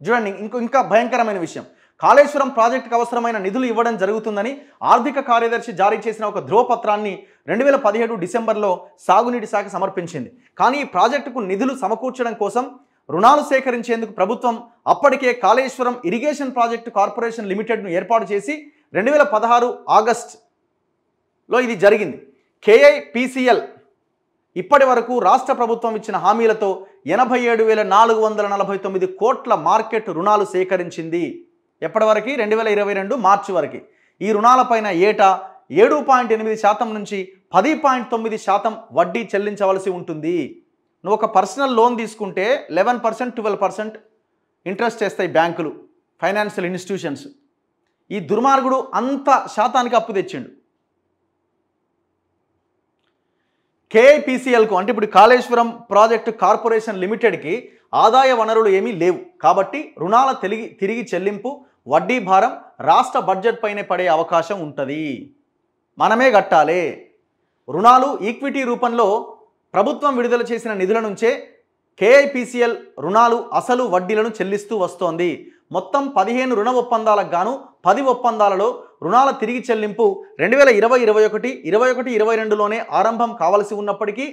చూడండి, ఇంకా భయంకరమైన విషయం, కాళేశ్వరం ప్రాజెక్టుకు అవసరమైన నిధులు ఇవ్వడం జరుగుతుందని ఆర్థిక కార్యదర్శి జారీ చేసిన ఒక ధ్రువపత్రాన్ని 2017 డిసెంబర్లో సాగునీటి శాఖ సమర్పించింది. కానీ ఈ ప్రాజెక్టుకు నిధులు సమకూర్చడం కోసం రుణాలు సేకరించేందుకు ప్రభుత్వం అప్పటికే కాళేశ్వరం ఇరిగేషన్ ప్రాజెక్టు కార్పొరేషన్ లిమిటెడ్ను ఏర్పాటు చేసి 2016 ఆగస్టులో ఇది జరిగింది. KIPCL ఇప్పటి వరకు రాష్ట్ర ప్రభుత్వం ఇచ్చిన హామీలతో 87,449 కోట్ల మార్కెట్ రుణాలు సేకరించింది. ఎప్పటి వరకు? 2022 మార్చి వరకు. ఈ రుణాలపైన ఏటా 7.8% నుంచి 10.9% వడ్డీ చెల్లించవలసి ఉంటుంది. నువ్వు ఒక పర్సనల్ లోన్ తీసుకుంటే 11%, 12% ఇంట్రెస్ట్ చేస్తాయి బ్యాంకులు, ఫైనాన్షియల్ ఇన్స్టిట్యూషన్స్. ఈ దుర్మార్గుడు అంత శాతానికి అప్పు తెచ్చిండు. KIPCLకు అంటే ఇప్పుడు కాళేశ్వరం ప్రాజెక్టు కార్పొరేషన్ లిమిటెడ్కి ఆదాయ వనరులు ఏమీ లేవు. కాబట్టి రుణాల తిరిగి చెల్లింపు వడ్డీ భారం రాష్ట్ర బడ్జెట్ పైనే పడే అవకాశం ఉంటుంది. మనమే కట్టాలి. రుణాలు ఈక్విటీ రూపంలో ప్రభుత్వం విడుదల చేసిన నిధుల నుంచే KIPCL రుణాలు అసలు వడ్డీలను చెల్లిస్తూ వస్తోంది. మొత్తం 15 రుణ ఒప్పందాలకు గాను 10 ఒప్పందాలలో రుణాల తిరిగి చెల్లింపు 2020, 21, 22లోనే ఆరంభం కావలసి ఉన్నప్పటికీ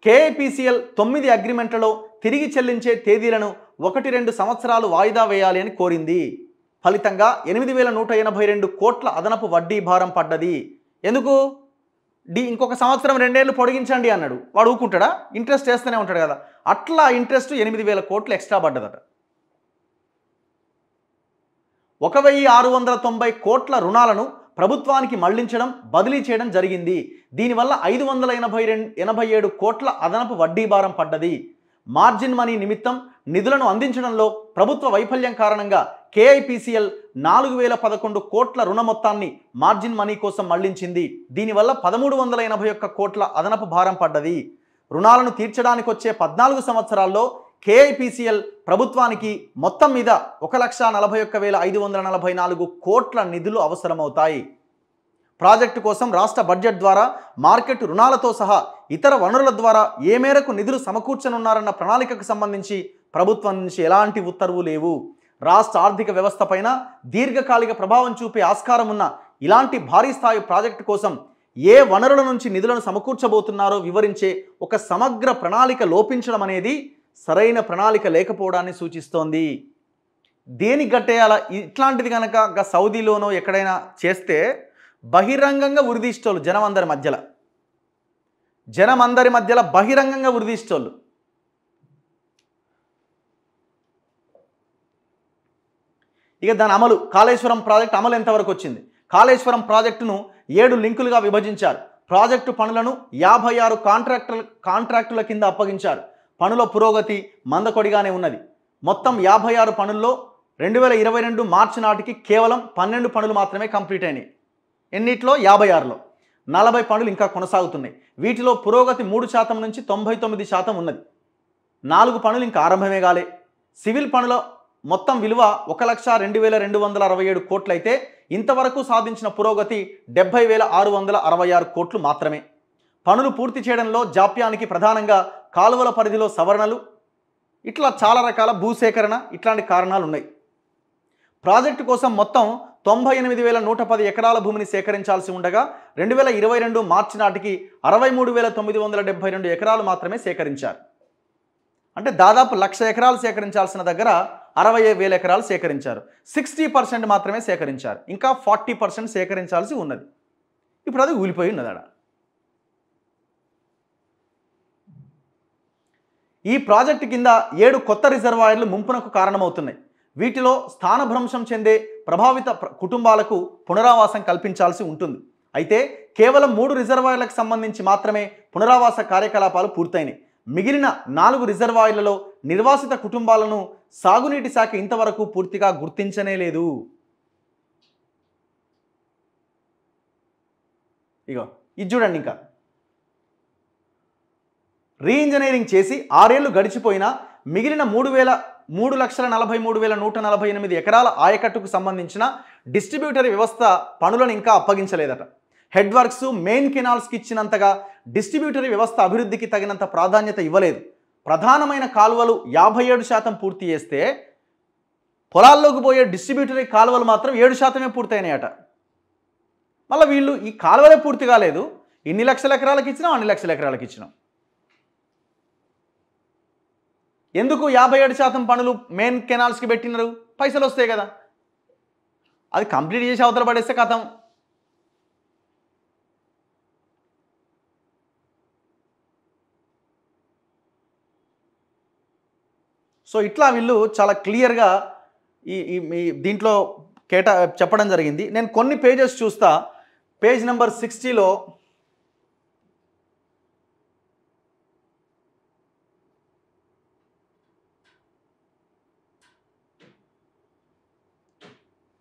KIPCL 9 అగ్రిమెంట్లలో తిరిగి చెల్లించే తేదీలను 1-2 సంవత్సరాలు వాయిదా వేయాలి అని కోరింది. ఫలితంగా 8,182 కోట్ల అదనపు వడ్డీ భారం పడ్డది. ఎందుకు? ఇంకొక సంవత్సరం 2 ఏళ్ళు పొడిగించండి అన్నాడు. వాడు ఊకుంటాడా? ఇంట్రెస్ట్ వేస్తూనే ఉంటాడు కదా. అట్లా ఇంట్రెస్ట్ 8,000 కోట్లు ఎక్స్ట్రా పడ్డదట. 1,690 కోట్ల రుణాలను ప్రభుత్వానికి మళ్లించడం, బదిలీ చేయడం జరిగింది. దీనివల్ల 587 కోట్ల అదనపు వడ్డీ భారం పడ్డది. మార్జిన్ మనీ నిమిత్తం నిధులను అందించడంలో ప్రభుత్వ వైఫల్యం కారణంగా KIPCL 4,011 కోట్ల రుణ మొత్తాన్ని మార్జిన్ మనీ కోసం మళ్లించింది. దీనివల్ల 1,381 కోట్ల అదనపు భారం పడ్డది. రుణాలను తీర్చడానికి వచ్చే 14 సంవత్సరాల్లో KIPCL ప్రభుత్వానికి మొత్తం మీద 1,41,544 కోట్ల నిధులు అవసరమవుతాయి. ప్రాజెక్టు కోసం రాష్ట్ర బడ్జెట్ ద్వారా, మార్కెట్ రుణాలతో సహా ఇతర వనరుల ద్వారా ఏ మేరకు నిధులు సమకూర్చనున్నారన్న ప్రణాళికకు సంబంధించి ప్రభుత్వం నుంచి ఎలాంటి ఉత్తర్వు లేవు. రాష్ట్ర ఆర్థిక వ్యవస్థ పైన దీర్ఘకాలిక ప్రభావం చూపే ఆస్కారం ఉన్న ఇలాంటి భారీ స్థాయి ప్రాజెక్టు కోసం ఏ వనరుల నుంచి నిధులను సమకూర్చబోతున్నారో వివరించే ఒక సమగ్ర ప్రణాళిక లోపించడం అనేది సరైన ప్రణాళిక లేకపోవడాన్ని సూచిస్తోంది. దేనికి గట్టేయాల? ఇట్లాంటిది కనుక సౌదీలోనో ఎక్కడైనా చేస్తే బహిరంగంగా ఉరిదీష్టోళ్ళు జనమందరి మధ్యలో బహిరంగంగా ఉరిదీష్టోళ్ళు. ఇక దాని అమలు, కాళేశ్వరం ప్రాజెక్టు అమలు ఎంతవరకు వచ్చింది? కాళేశ్వరం ప్రాజెక్టును 7 లింకులుగా విభజించారు. ప్రాజెక్టు పనులను 56 కాంట్రాక్టుల కింద అప్పగించారు. పనుల పురోగతి మందకొడిగానే ఉన్నది. మొత్తం 56 పనుల్లో 2022 మార్చి నాటికి కేవలం 12 పనులు మాత్రమే కంప్లీట్ అయినాయి. ఎన్నిట్లో? 56లో. 40 పనులు ఇంకా కొనసాగుతున్నాయి. వీటిలో పురోగతి 3% నుంచి 99% ఉన్నది. 4 పనులు ఇంకా ఆరంభమే కాలే. సివిల్ పనుల మొత్తం విలువ 1,02,267 కోట్లయితే ఇంతవరకు సాధించిన పురోగతి 70,666 కోట్లు మాత్రమే. పనులు పూర్తి చేయడంలో జాప్యానికి ప్రధానంగా కాలువల పరిధిలో సవరణలు, ఇట్లా చాలా రకాల భూసేకరణ ఇట్లాంటి కారణాలు ఉన్నాయి. ప్రాజెక్టు కోసం మొత్తం 98,110 ఎకరాల భూమిని సేకరించాల్సి ఉండగా 2022 మార్చి నాటికి 63,972 ఎకరాలు మాత్రమే సేకరించారు. అంటే దాదాపు 1,00,000 ఎకరాలు సేకరించాల్సిన దగ్గర 60,000 ఎకరాలు సేకరించారు. 60% మాత్రమే సేకరించారు. ఇంకా 40% సేకరించాల్సి ఉన్నది. ఇప్పుడు అది ఊలిపోయి ఉన్నది ఆడ. ఈ ప్రాజెక్టు కింద 7 కొత్త రిజర్వాయర్లు ముంపునకు కారణమవుతున్నాయి. వీటిలో స్థానభ్రంశం చెందే ప్రభావిత కుటుంబాలకు పునరావాసం కల్పించాల్సి ఉంటుంది. అయితే కేవలం 3 రిజర్వాయర్లకు సంబంధించి మాత్రమే పునరావాస కార్యకలాపాలు పూర్తయినాయి. మిగిలిన 4 రిజర్వాయర్లలో నిర్వాసిత కుటుంబాలను సాగునీటి శాఖ ఇంతవరకు పూర్తిగా గుర్తించనే లేదు. ఇగో ఇది చూడండి. ఇంకా రీఇంజనీరింగ్ చేసి 6 ఏళ్లు గడిచిపోయినా మిగిలిన 3,43,148 ఎకరాల ఆయకట్టుకు సంబంధించిన డిస్ట్రిబ్యూటరీ వ్యవస్థ పనులను ఇంకా అప్పగించలేదట. హెడ్ వర్క్స్, మెయిన్ కెనాల్స్కి ఇచ్చినంతగా డిస్ట్రిబ్యూటరీ వ్యవస్థ అభివృద్ధికి తగినంత ప్రాధాన్యత ఇవ్వలేదు. ప్రధానమైన కాలువలు 57% పూర్తి చేస్తే పొలాల్లోకి పోయే డిస్ట్రిబ్యూటరీ కాలువలు మాత్రం 7% పూర్తయినాయట. మళ్ళీ వీళ్ళు ఈ కాలువలే పూర్తి కాలేదు, ఇన్ని లక్షల ఎకరాలకు ఇచ్చినాం, అన్ని లక్షల ఎకరాలకు ఇచ్చినాం. ఎందుకు 57% పనులు మెయిన్ కెనాల్స్కి పెట్టినారు? పైసలు వస్తాయి కదా, అది కంప్లీట్ చేసి అవతల పడేస్తే కథం. సో ఇట్లా వీళ్ళు చాలా క్లియర్గా ఈ దీంట్లో చెప్పడం జరిగింది. నేను కొన్ని పేజెస్ చూస్తా. పేజ్ నెంబర్ 60లో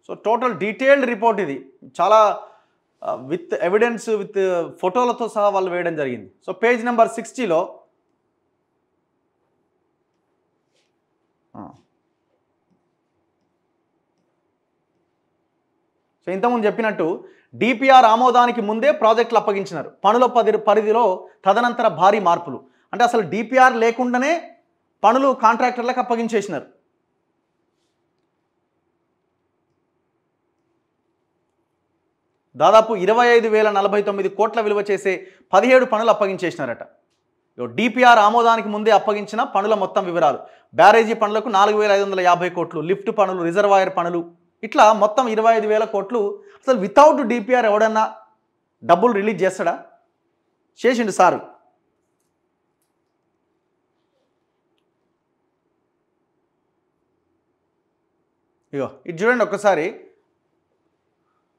సో టోటల్ డీటెయిల్డ్ రిపోర్ట్ ఇది, చాలా విత్ ఎవిడెన్స్, విత్ ఫోటోలతో సహా వాళ్ళు వేయడం జరిగింది. సో పేజ్ నెంబర్ 60లో సో ఇంతకుముందు చెప్పినట్టు డిపిఆర్ ఆమోదానికి ముందే ప్రాజెక్టులు అప్పగించినారు. పనుల పరిధిలో తదనంతర భారీ మార్పులు. అంటే అసలు డిపిఆర్ లేకుండానే పనులు కాంట్రాక్టర్లకు అప్పగించేసినారు. దాదాపు 25,049 కోట్ల విలువ చేసే 17 పనులు అప్పగించేసినారట. డిపిఆర్ ఆమోదానికి ముందే అప్పగించిన పనుల మొత్తం వివరాలు: బ్యారేజీ పనులకు 4,550 కోట్లు, లిఫ్ట్ పనులు, రిజర్వాయర్ పనులు, ఇట్లా మొత్తం 25,000 కోట్లు. అసలు వితౌట్ డిపిఆర్ ఎవడన్నా డబ్బులు రిలీజ్ చేస్తాడా? చేసిండు సారు. ఇగో ఇది చూడండి ఒక్కసారి.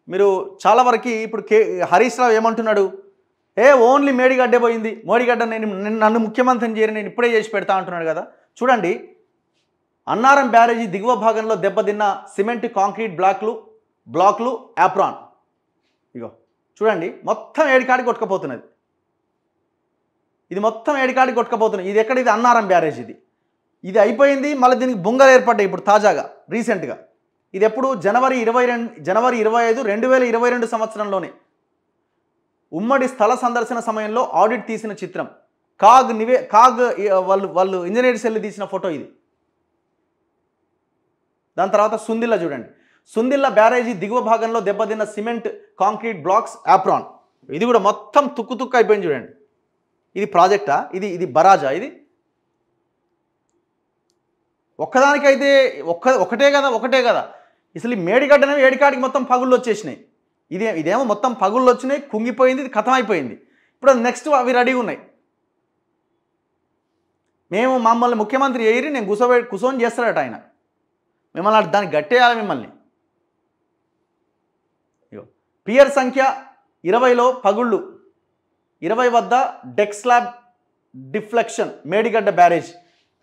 మీరు చాలా వరకు ఇప్పుడు హరీష్ రావు ఏమంటున్నాడు? ఓన్లీ మేడిగడ్డే పోయింది, మోడిగడ్డ నన్ను ముఖ్యమంత్రిని చేరి నేను ఇప్పుడే చేసి పెడతా అంటున్నాడు కదా. చూడండి, అన్నారం బ్యారేజీ దిగువ భాగంలో దెబ్బతిన్న సిమెంట్, కాంక్రీట్ బ్లాక్లు యాప్రాన్. ఇగో చూడండి, మొత్తం ఏడికాడికి కొట్టుకపోతున్నది. ఇది మొత్తం ఏడికాడికి కొట్టుకపోతున్నది. ఇది ఎక్కడ? ఇది అన్నారం బ్యారేజ్. ఇది అయిపోయింది. మళ్ళీ దీనికి బొంగలు ఏర్పడ్డాయి ఇప్పుడు తాజాగా, రీసెంట్గా. ఇది ఎప్పుడు? జనవరి 25, 2022 సంవత్సరంలోనే ఉమ్మడి స్థల సందర్శన సమయంలో ఆడిట్ తీసిన చిత్రం. కాగ్ వాళ్ళు ఇంజనీర్ సెల్ తీసిన ఫోటో ఇది. దాని తర్వాత సుందిల్ల చూడండి. సుందిల్ల బ్యారేజీ దిగువ భాగంలో దెబ్బతిన్న సిమెంట్, కాంక్రీట్ బ్లాక్స్ యాప్రాన్. ఇది కూడా మొత్తం తుక్కు అయిపోయింది చూడండి. ఇది ప్రాజెక్టా? ఇది బరాజా? ఇది ఒక్కదానికైతే ఒకటే కదా. అసలు ఈ మేడిగడ్డనేవి ఏడికాడికి మొత్తం పగుళ్ళు వచ్చేసినాయి. ఇదేమో మొత్తం పగుళ్ళు వచ్చినాయి, కుంగిపోయింది, ఇది కథం అయిపోయింది. ఇప్పుడు నెక్స్ట్ అవి రెడీగా ఉన్నాయి. మమ్మల్ని ముఖ్యమంత్రి ఏరి నేను కుసోని చేస్తాడట ఆయన. మిమ్మల్ని దానికి గట్టేయాలి మిమ్మల్ని. పియర్ సంఖ్య 20లో పగుళ్ళు, 20 వద్ద deck slab deflection. Medigadda barrage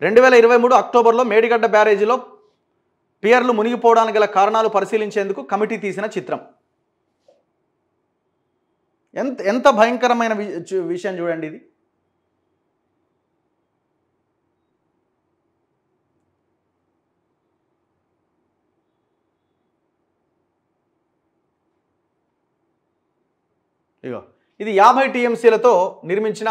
2023 అక్టోబర్లో మేడిగడ్డ బ్యారేజీలో పియర్లు మునిగిపోవడానికి గల కారణాలు పరిశీలించేందుకు కమిటీ తీసిన చిత్రం. ఎంత ఎంత భయంకరమైన విషయం చూడండి ఇది. ఇగో ఇది 50 టీఎంసీలతో నిర్మించిన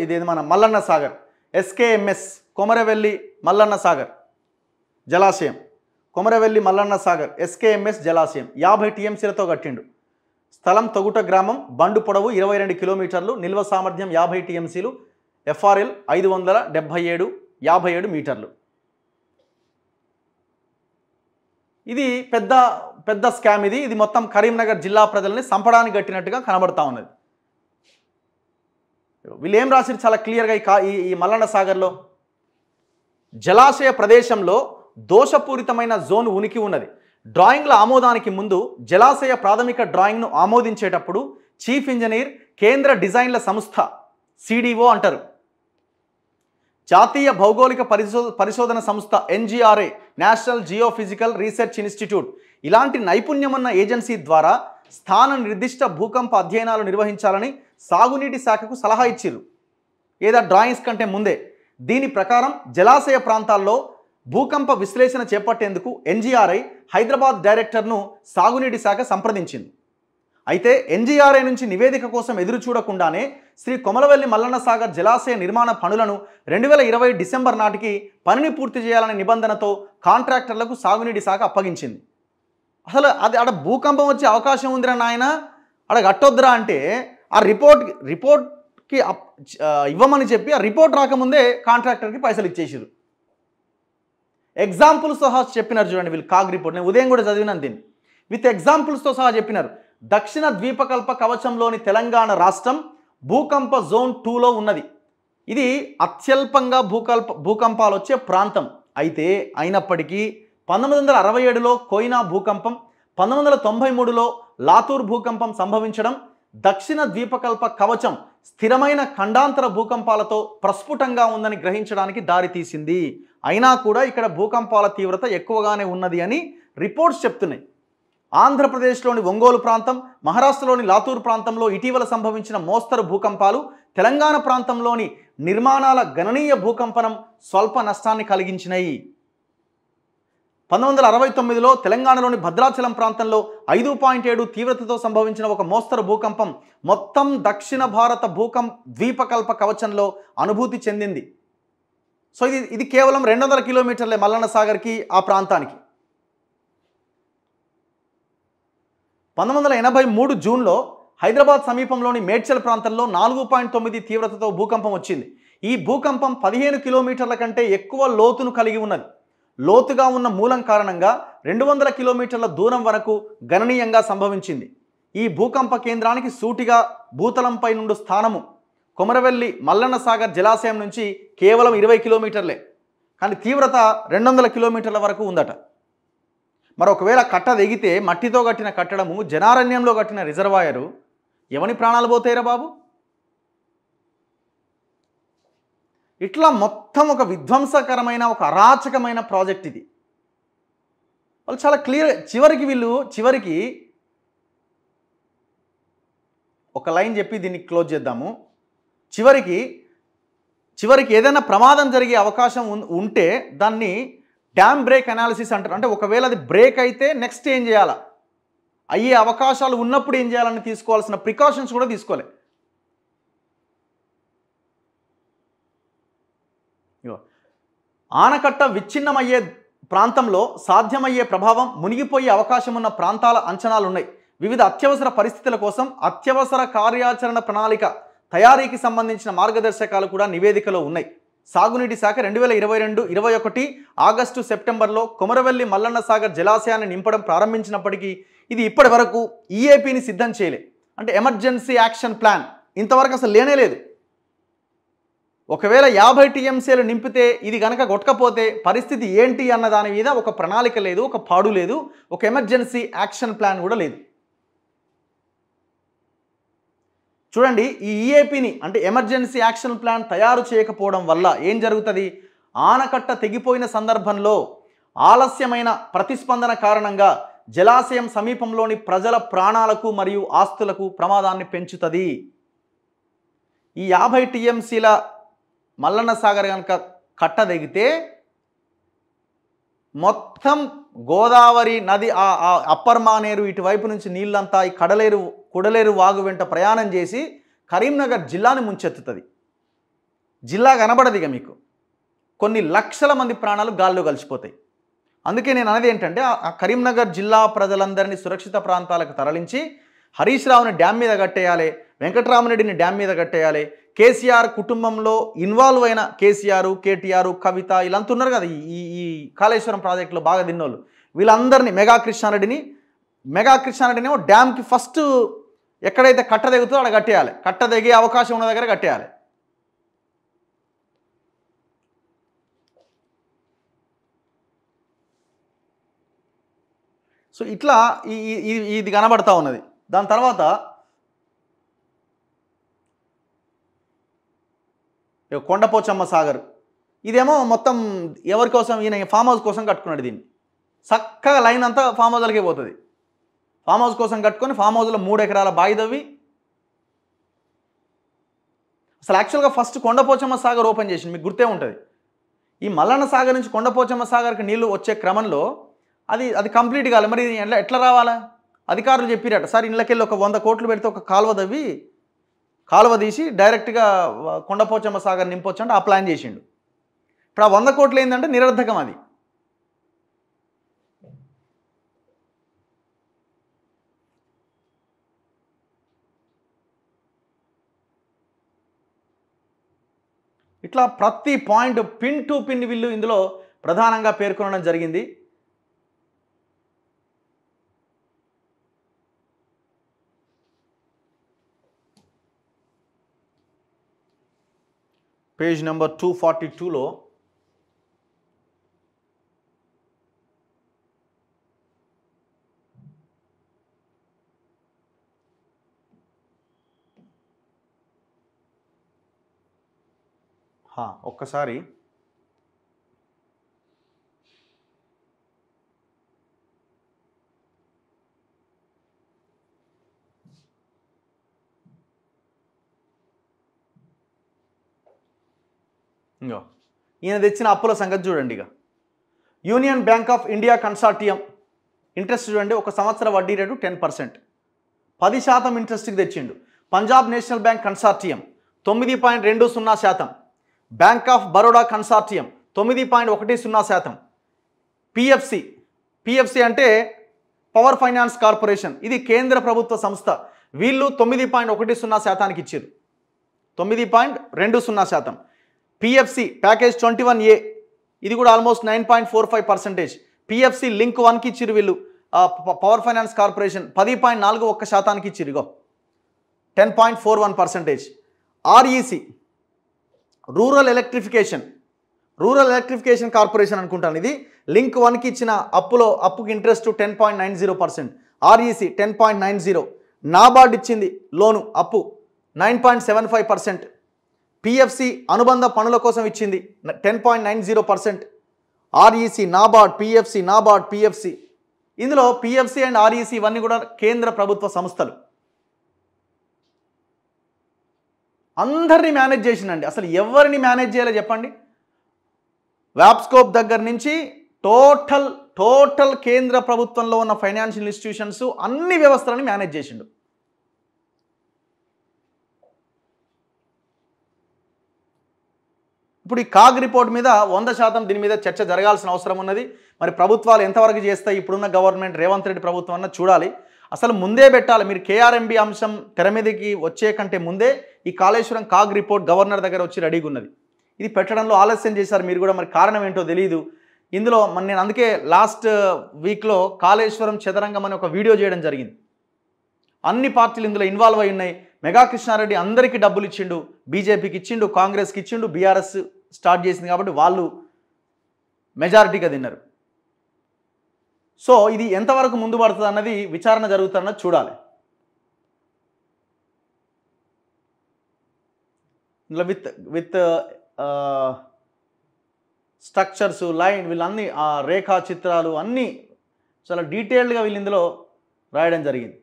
ఇది మన మల్లన్న సాగర్ ఎస్కేఎంఎస్ కొమరవెల్లి మల్లన్న సాగర్ జలాశయం. కొమరవెల్లి మల్లన్న సాగర్ ఎస్కేఎంఎస్ జలాశయం 50 టీఎంసీలతో కట్టిండు. స్థలం తొగుట గ్రామం. బండు పొడవు 22 కిలోమీటర్లు. నిల్వ సామర్థ్యం 50 టీఎంసీలు. ఎఫ్ఆర్ఎల్ 577 మీటర్లు. ఇది పెద్ద స్కామ్. ఇది మొత్తం కరీంనగర్ జిల్లా ప్రజల్ని సంపడానికి కట్టినట్టుగా కనబడతా ఉన్నది. వీళ్ళు ఏం రాసిరు చాలా క్లియర్గా ఈ మల్లన్న సాగర్లో జలాశయ ప్రదేశంలో దోషపూరితమైన జోన్ ఉనికి ఉన్నది. డ్రాయింగ్ల ఆమోదానికి ముందు జలాశయ ప్రాథమిక డ్రాయింగ్ను ఆమోదించేటప్పుడు చీఫ్ ఇంజనీర్ కేంద్ర డిజైన్ల సంస్థ సిడిఓ అంటారు, జాతీయ భౌగోళిక పరిశోధన సంస్థ NGRA, national geophysical research institute ఇలాంటి నైపుణ్యమున్న ఏజెన్సీ ద్వారా స్థాన నిర్దిష్ట భూకంప అధ్యయనాలు నిర్వహించాలని సాగునీటి శాఖకు సలహా ఇచ్చిర్రు, ఏదా డ్రాయింగ్స్ కంటే ముందే. దీని ప్రకారం జలాశయ ప్రాంతాల్లో భూకంప విశ్లేషణ చేపట్టేందుకు ఎన్జిఆర్ఐ హైదరాబాద్ డైరెక్టర్ను సాగునీటి శాఖ సంప్రదించింది. అయితే ఎన్జిఆర్ఐ నుంచి నివేదిక కోసం ఎదురు చూడకుండానే శ్రీ కొమరవెల్లి మల్లన్న సాగర్ జలాశయ నిర్మాణ పనులను 2020 డిసెంబర్ నాటికి పనిని పూర్తి చేయాలనే నిబంధనతో కాంట్రాక్టర్లకు సాగునీటి శాఖ అప్పగించింది. అసలు అది ఆడ భూకంపం వచ్చే అవకాశం ఉందిరా నాయన, ఆడ కట్టొద్దురా అంటే ఆ రిపోర్ట్కి ఇవ్వమని చెప్పి ఆ రిపోర్ట్ రాకముందే కాంట్రాక్టర్కి పైసలు ఇచ్చేసారు. ఎగ్జాంపుల్స్ సహా చెప్పినారు చూడండి వీళ్ళు. కాగ్ రిపోర్ట్ నేను ఉదయం కూడా చదివినాను దీన్ని. విత్ ఎగ్జాంపుల్స్తో సహా చెప్పినారు. దక్షిణ ద్వీపకల్ప కవచంలోని తెలంగాణ రాష్ట్రం భూకంప జోన్ 2లో ఉన్నది. ఇది అత్యల్పంగా భూకంపాలు వచ్చే ప్రాంతం. అయినప్పటికీ 1967లో కోయినా భూకంపం, 1993లో లాతూర్ భూకంపం సంభవించడం దక్షిణ ద్వీపకల్ప కవచం స్థిరమైన ఖండాంతర భూకంపాలతో ప్రస్ఫుటంగా ఉందని గ్రహించడానికి దారితీసింది. అయినా కూడా ఇక్కడ భూకంపాల తీవ్రత ఎక్కువగానే ఉన్నది అని రిపోర్ట్స్ చెప్తున్నాయి. ఆంధ్రప్రదేశ్లోని ఒంగోలు ప్రాంతం, మహారాష్ట్రలోని లాతూర్ ప్రాంతంలో ఇటీవల సంభవించిన మోస్తరు భూకంపాలు తెలంగాణ ప్రాంతంలోని నిర్మాణాల గణనీయ భూకంపనం స్వల్ప నష్టాన్ని కలిగించినాయి. 1969లో తెలంగాణలోని భద్రాచలం ప్రాంతంలో 5.7 తీవ్రతతో సంభవించిన ఒక మోస్తరు భూకంపం మొత్తం దక్షిణ భారత ద్వీపకల్ప కవచంలో అనుభూతి చెందింది. సో ఇది కేవలం 200 కిలోమీటర్లే మల్లన్న సాగర్కి, ఆ ప్రాంతానికి. 1983 జూన్లో హైదరాబాద్ సమీపంలోని మేడ్చల్ ప్రాంతంలో 4.9 తీవ్రతతో భూకంపం వచ్చింది. ఈ భూకంపం 15 కిలోమీటర్ల కంటే ఎక్కువ లోతును కలిగి ఉన్నది. లోతుగా ఉన్న మూలం కారణంగా 200 కిలోమీటర్ల దూరం వరకు గణనీయంగా సంభవించింది. ఈ భూకంప కేంద్రానికి సూటిగా భూతలంపై నుండి స్థానము కొమరవెల్లి మల్లన్న సాగర్ జలాశయం నుంచి కేవలం 20 కిలోమీటర్లే, కానీ తీవ్రత 200 కిలోమీటర్ల వరకు ఉందట. మరి ఒకవేళ కట్ట దిగితే మట్టితో కట్టిన కట్టడము, జనారణ్యంలో కట్టిన రిజర్వాయరు ఎవని ప్రాణాలు పోతాయిరా బాబు? ఇట్లా మొత్తం ఒక విధ్వంసకరమైన ఒక అరాచకమైన ప్రాజెక్ట్ ఇది. వాళ్ళు చాలా క్లియర్. చివరికి ఒక లైన్ చెప్పి దీన్ని క్లోజ్ చేద్దాము. చివరికి ఏదైనా ప్రమాదం జరిగే అవకాశం ఉంటే దాన్ని డ్యామ్ బ్రేక్ అనాలిసిస్ అంటారు. అంటే ఒకవేళ అది బ్రేక్ అయితే నెక్స్ట్ ఏం చేయాలా, అయ్యే అవకాశాలు ఉన్నప్పుడు ఏం చేయాలని తీసుకోవాల్సిన ప్రికాషన్స్ కూడా తీసుకోలే. ఆనకట్ట విచ్ఛిన్నమయ్యే ప్రాంతంలో సాధ్యమయ్యే ప్రభావం, మునిగిపోయే అవకాశం ఉన్న ప్రాంతాల అంచనాలు ఉన్నాయి. వివిధ అత్యవసర పరిస్థితుల కోసం అత్యవసర కార్యాచరణ ప్రణాళిక తయారీకి సంబంధించిన మార్గదర్శకాలు కూడా నివేదికలో ఉన్నాయి. సాగునీటి శాఖ 2022-21 ఆగస్టు సెప్టెంబర్లో కొమరవెల్లి మల్లన్న సాగర్ జలాశయాన్ని నింపడం ప్రారంభించినప్పటికీ ఇది ఇప్పటి వరకు ఈఏపీని సిద్ధం చేయలే. అంటే ఎమర్జెన్సీ యాక్షన్ ప్లాన్ ఇంతవరకు అసలు లేనే లేదు. ఒకవేళ 50 టీఎంసీలు నింపితే ఇది కనుక కొట్టకపోతే పరిస్థితి ఏంటి అన్న దాని మీద ఒక ప్రణాళిక లేదు, ఒక పాడు లేదు, ఒక ఎమర్జెన్సీ యాక్షన్ ప్లాన్ కూడా లేదు. చూడండి, ఈ ఈఏపీని అంటే ఎమర్జెన్సీ యాక్షన్ ప్లాన్ తయారు చేయకపోవడం వల్ల ఏం జరుగుతుంది? ఆనకట్ట తెగిపోయిన సందర్భంలో ఆలస్యమైన ప్రతిస్పందన కారణంగా జలాశయం సమీపంలోని ప్రజల ప్రాణాలకు మరియు ఆస్తులకు ప్రమాదాన్ని పెంచుతుంది. ఈ 50 టీఎంసీల మల్లన్న సాగర్ కనుక కట్టదెగితే మొత్తం గోదావరి నది అప్పర్ మానేరు ఇటువైపు నుంచి నీళ్ళంతా ఈ కుడలేరు వాగు వెంట ప్రయాణం చేసి కరీంనగర్ జిల్లాని ముంచెత్తుతుంది. జిల్లా కనబడదు ఇక మీకు. కొన్ని లక్షల మంది ప్రాణాలు గాల్లో కలిసిపోతాయి. అందుకే నేను అనేది ఏంటంటే ఆ కరీంనగర్ జిల్లా ప్రజలందరినీ సురక్షిత ప్రాంతాలకు తరలించి హరీష్ రావుని డ్యామ్ మీద కట్టేయాలి, వెంకటరామరెడ్డిని డ్యామ్ మీద కట్టేయాలి. కేసీఆర్ కుటుంబంలో ఇన్వాల్వ్ అయిన కేసీఆర్, కేటీఆర్, కవిత వీళ్ళంతా ఉన్నారు కదా ఈ కాళేశ్వరం ప్రాజెక్టులో బాగా తిన్నోళ్ళు, వీళ్ళందరినీ మెగా కృష్ణారెడ్డినేమో డ్యామ్కి ఫస్ట్ ఎక్కడైతే కట్ట దిగుతుందో అక్కడ కట్టేయాలి. కట్ట దిగే అవకాశం ఉన్న దగ్గర కట్టేయాలి. సో ఇట్లా ఇది కనబడతా ఉన్నది. దాని తర్వాత కొండపోచమ్మ సాగర్, ఇదేమో మొత్తం ఎవరి కోసం, ఈయన ఫామ్ హౌస్ కోసం కట్టుకున్నాడు. దీన్ని చక్కగా లైన్ అంతా ఫామ్ హౌస్లకే పోతుంది. ఫామ్ హౌస్ కోసం కట్టుకొని ఫామ్ హౌస్లో 3 ఎకరాల బావి తవ్వి అసలు యాక్చువల్గా ఫస్ట్ కొండపోచమ్మ సాగర్ ఓపెన్ చేసింది. మీకు గుర్తే ఉంటుంది. ఈ మల్లన్న సాగర్ నుంచి కొండపోచమ్మ సాగర్కి నీళ్లు వచ్చే క్రమంలో అది కంప్లీట్ కావాలి. మరి ఎట్లా రావాలా? అధికారులు చెప్పిరట, సార్ ఇళ్ళకెళ్ళి ఒక 100 కోట్లు పెడితే ఒక కాలువ తీసి డైరెక్ట్గా కొండపోచమ్మ సాగర్ నింపొచ్చు అంటే ఆ ప్లాన్ చేసిండు. ఇప్పుడు ఆ 100 కోట్లు ఏంటంటే నిరర్ధకం. అది ఇట్లా ప్రతి పాయింట్ పిన్ టు పిన్ వీళ్ళు ఇందులో ప్రధానంగా పేర్కొనడం జరిగింది. పేజ్ నెంబర్ 242లో ఒక్కసారి ఈయన తెచ్చిన అప్పుల సంగతి చూడండి. ఇక union bank of India consortium interest చూడండి, ఒక సంవత్సర వడ్డీ రేటు 10%, 10% ఇంట్రెస్ట్కి తెచ్చిండు. Punjab national bank consortium 9.20%, bank of Baroda consortium 9.10%, PFC అంటే పవర్ ఫైనాన్స్ కార్పొరేషన్, ఇది కేంద్ర ప్రభుత్వ సంస్థ, వీళ్ళు 9.10%కి ఇచ్చారు. 9.20%. పిఎఫ్సి ప్యాకేజ్ 21A, ఇది కూడా ఆల్మోస్ట్ 9.45%. పిఎఫ్సి లింక్ 1కి ఇచ్చిరు వీళ్ళు పవర్ ఫైనాన్స్ కార్పొరేషన్ 10.41%కి ఇచ్చిరు. ఇగో 10.41%. ఆర్ఈసి రూరల్ ఎలక్ట్రిఫికేషన్ కార్పొరేషన్ అనుకుంటాను, ఇది లింక్ 1కి ఇచ్చిన అప్పుకి ఇంట్రెస్ట్ 10.90%. ఆర్ఈసి 10.90. నాబార్డ్ ఇచ్చింది లోను అప్పు 9.75%. పిఎఫ్సి అనుబంధ పనుల కోసం ఇచ్చింది 10.90%. REC, NABARD, PFC. ఇందులో పిఎఫ్సి అండ్ ఆర్ఈసి ఇవన్నీ కూడా కేంద్ర ప్రభుత్వ సంస్థలు. అందరినీ మేనేజ్ చేసిందండి. అసలు ఎవరిని మేనేజ్ చేయాలో చెప్పండి. వ్యాప్స్కోప్ దగ్గర నుంచి టోటల్ కేంద్ర ప్రభుత్వంలో ఉన్న ఫైనాన్షియల్ ఇన్స్టిట్యూషన్స్ అన్ని వ్యవస్థలను మేనేజ్ చేసిండు. ఇప్పుడు ఈ కాగ్ రిపోర్ట్ మీద 100% దీని మీద చర్చ జరగాల్సిన అవసరం ఉన్నది. మరి ప్రభుత్వాలు ఎంతవరకు చేస్తాయి, ఇప్పుడున్న గవర్నమెంట్ రేవంత్ రెడ్డి ప్రభుత్వం అన్న చూడాలి. అసలు ముందే పెట్టాలి. మీరు కేఆర్ఎంబి అంశం తెర మీదకి వచ్చే కంటే ముందే ఈ కాళేశ్వరం కాగ్ రిపోర్ట్ గవర్నర్ దగ్గర వచ్చి రెడీగా ఉన్నది. ఇది పెట్టడంలో ఆలస్యం చేశారు మీరు కూడా. మరి కారణం ఏంటో తెలియదు. ఇందులో నేను అందుకే లాస్ట్ వీక్లో కాళేశ్వరం చదరంగం అని ఒక వీడియో చేయడం జరిగింది. అన్ని పార్టీలు ఇందులో ఇన్వాల్వ్ అయి ఉన్నాయి. మెగా కృష్ణారెడ్డి అందరికీ డబ్బులు ఇచ్చిండు, బీజేపీకి ఇచ్చిండు, కాంగ్రెస్కి ఇచ్చిండు, బీఆర్ఎస్ స్టార్ట్ చేసింది కాబట్టి వాళ్ళు మెజారిటీగా తిన్నారు. సో ఇది ఎంతవరకు ముందు పడుతుంది అన్నది విచారణ జరుగుతున్నది చూడాలి. ఇందులో విత్ స్ట్రక్చర్స్, లైన్, వీళ్ళన్నీ రేఖా చిత్రాలు అన్నీ చాలా డీటెయిల్డ్గా వీళ్ళు ఇందులో రాయడం జరిగింది.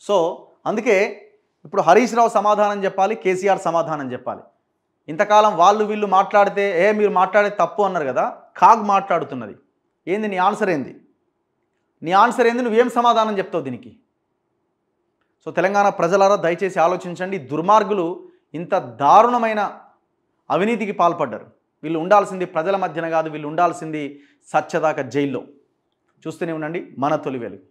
సో అందుకే ఇప్పుడు హరీష్ రావు సమాధానం చెప్పాలి, కేసీఆర్ సమాధానం చెప్పాలి. ఇంతకాలం వాళ్ళు వీళ్ళు మాట్లాడితే మీరు మాట్లాడేది తప్పు అన్నారు కదా, కాగ్ మాట్లాడుతున్నది. ఏంది నీ ఆన్సర్ ఏంది? నీ ఆన్సర్ ఏంది? నువ్వేం సమాధానం చెప్తావు దీనికి? సో తెలంగాణ ప్రజలారా దయచేసి ఆలోచించండి. దుర్మార్గులు ఇంత దారుణమైన అవినీతికి పాల్పడ్డారు. వీళ్ళు ఉండాల్సింది ప్రజల మధ్యన కాదు, వీళ్ళు ఉండాల్సింది సత్యదాకా జైల్లో. చూస్తూనే ఉండండి మన తొలి వెలుగు.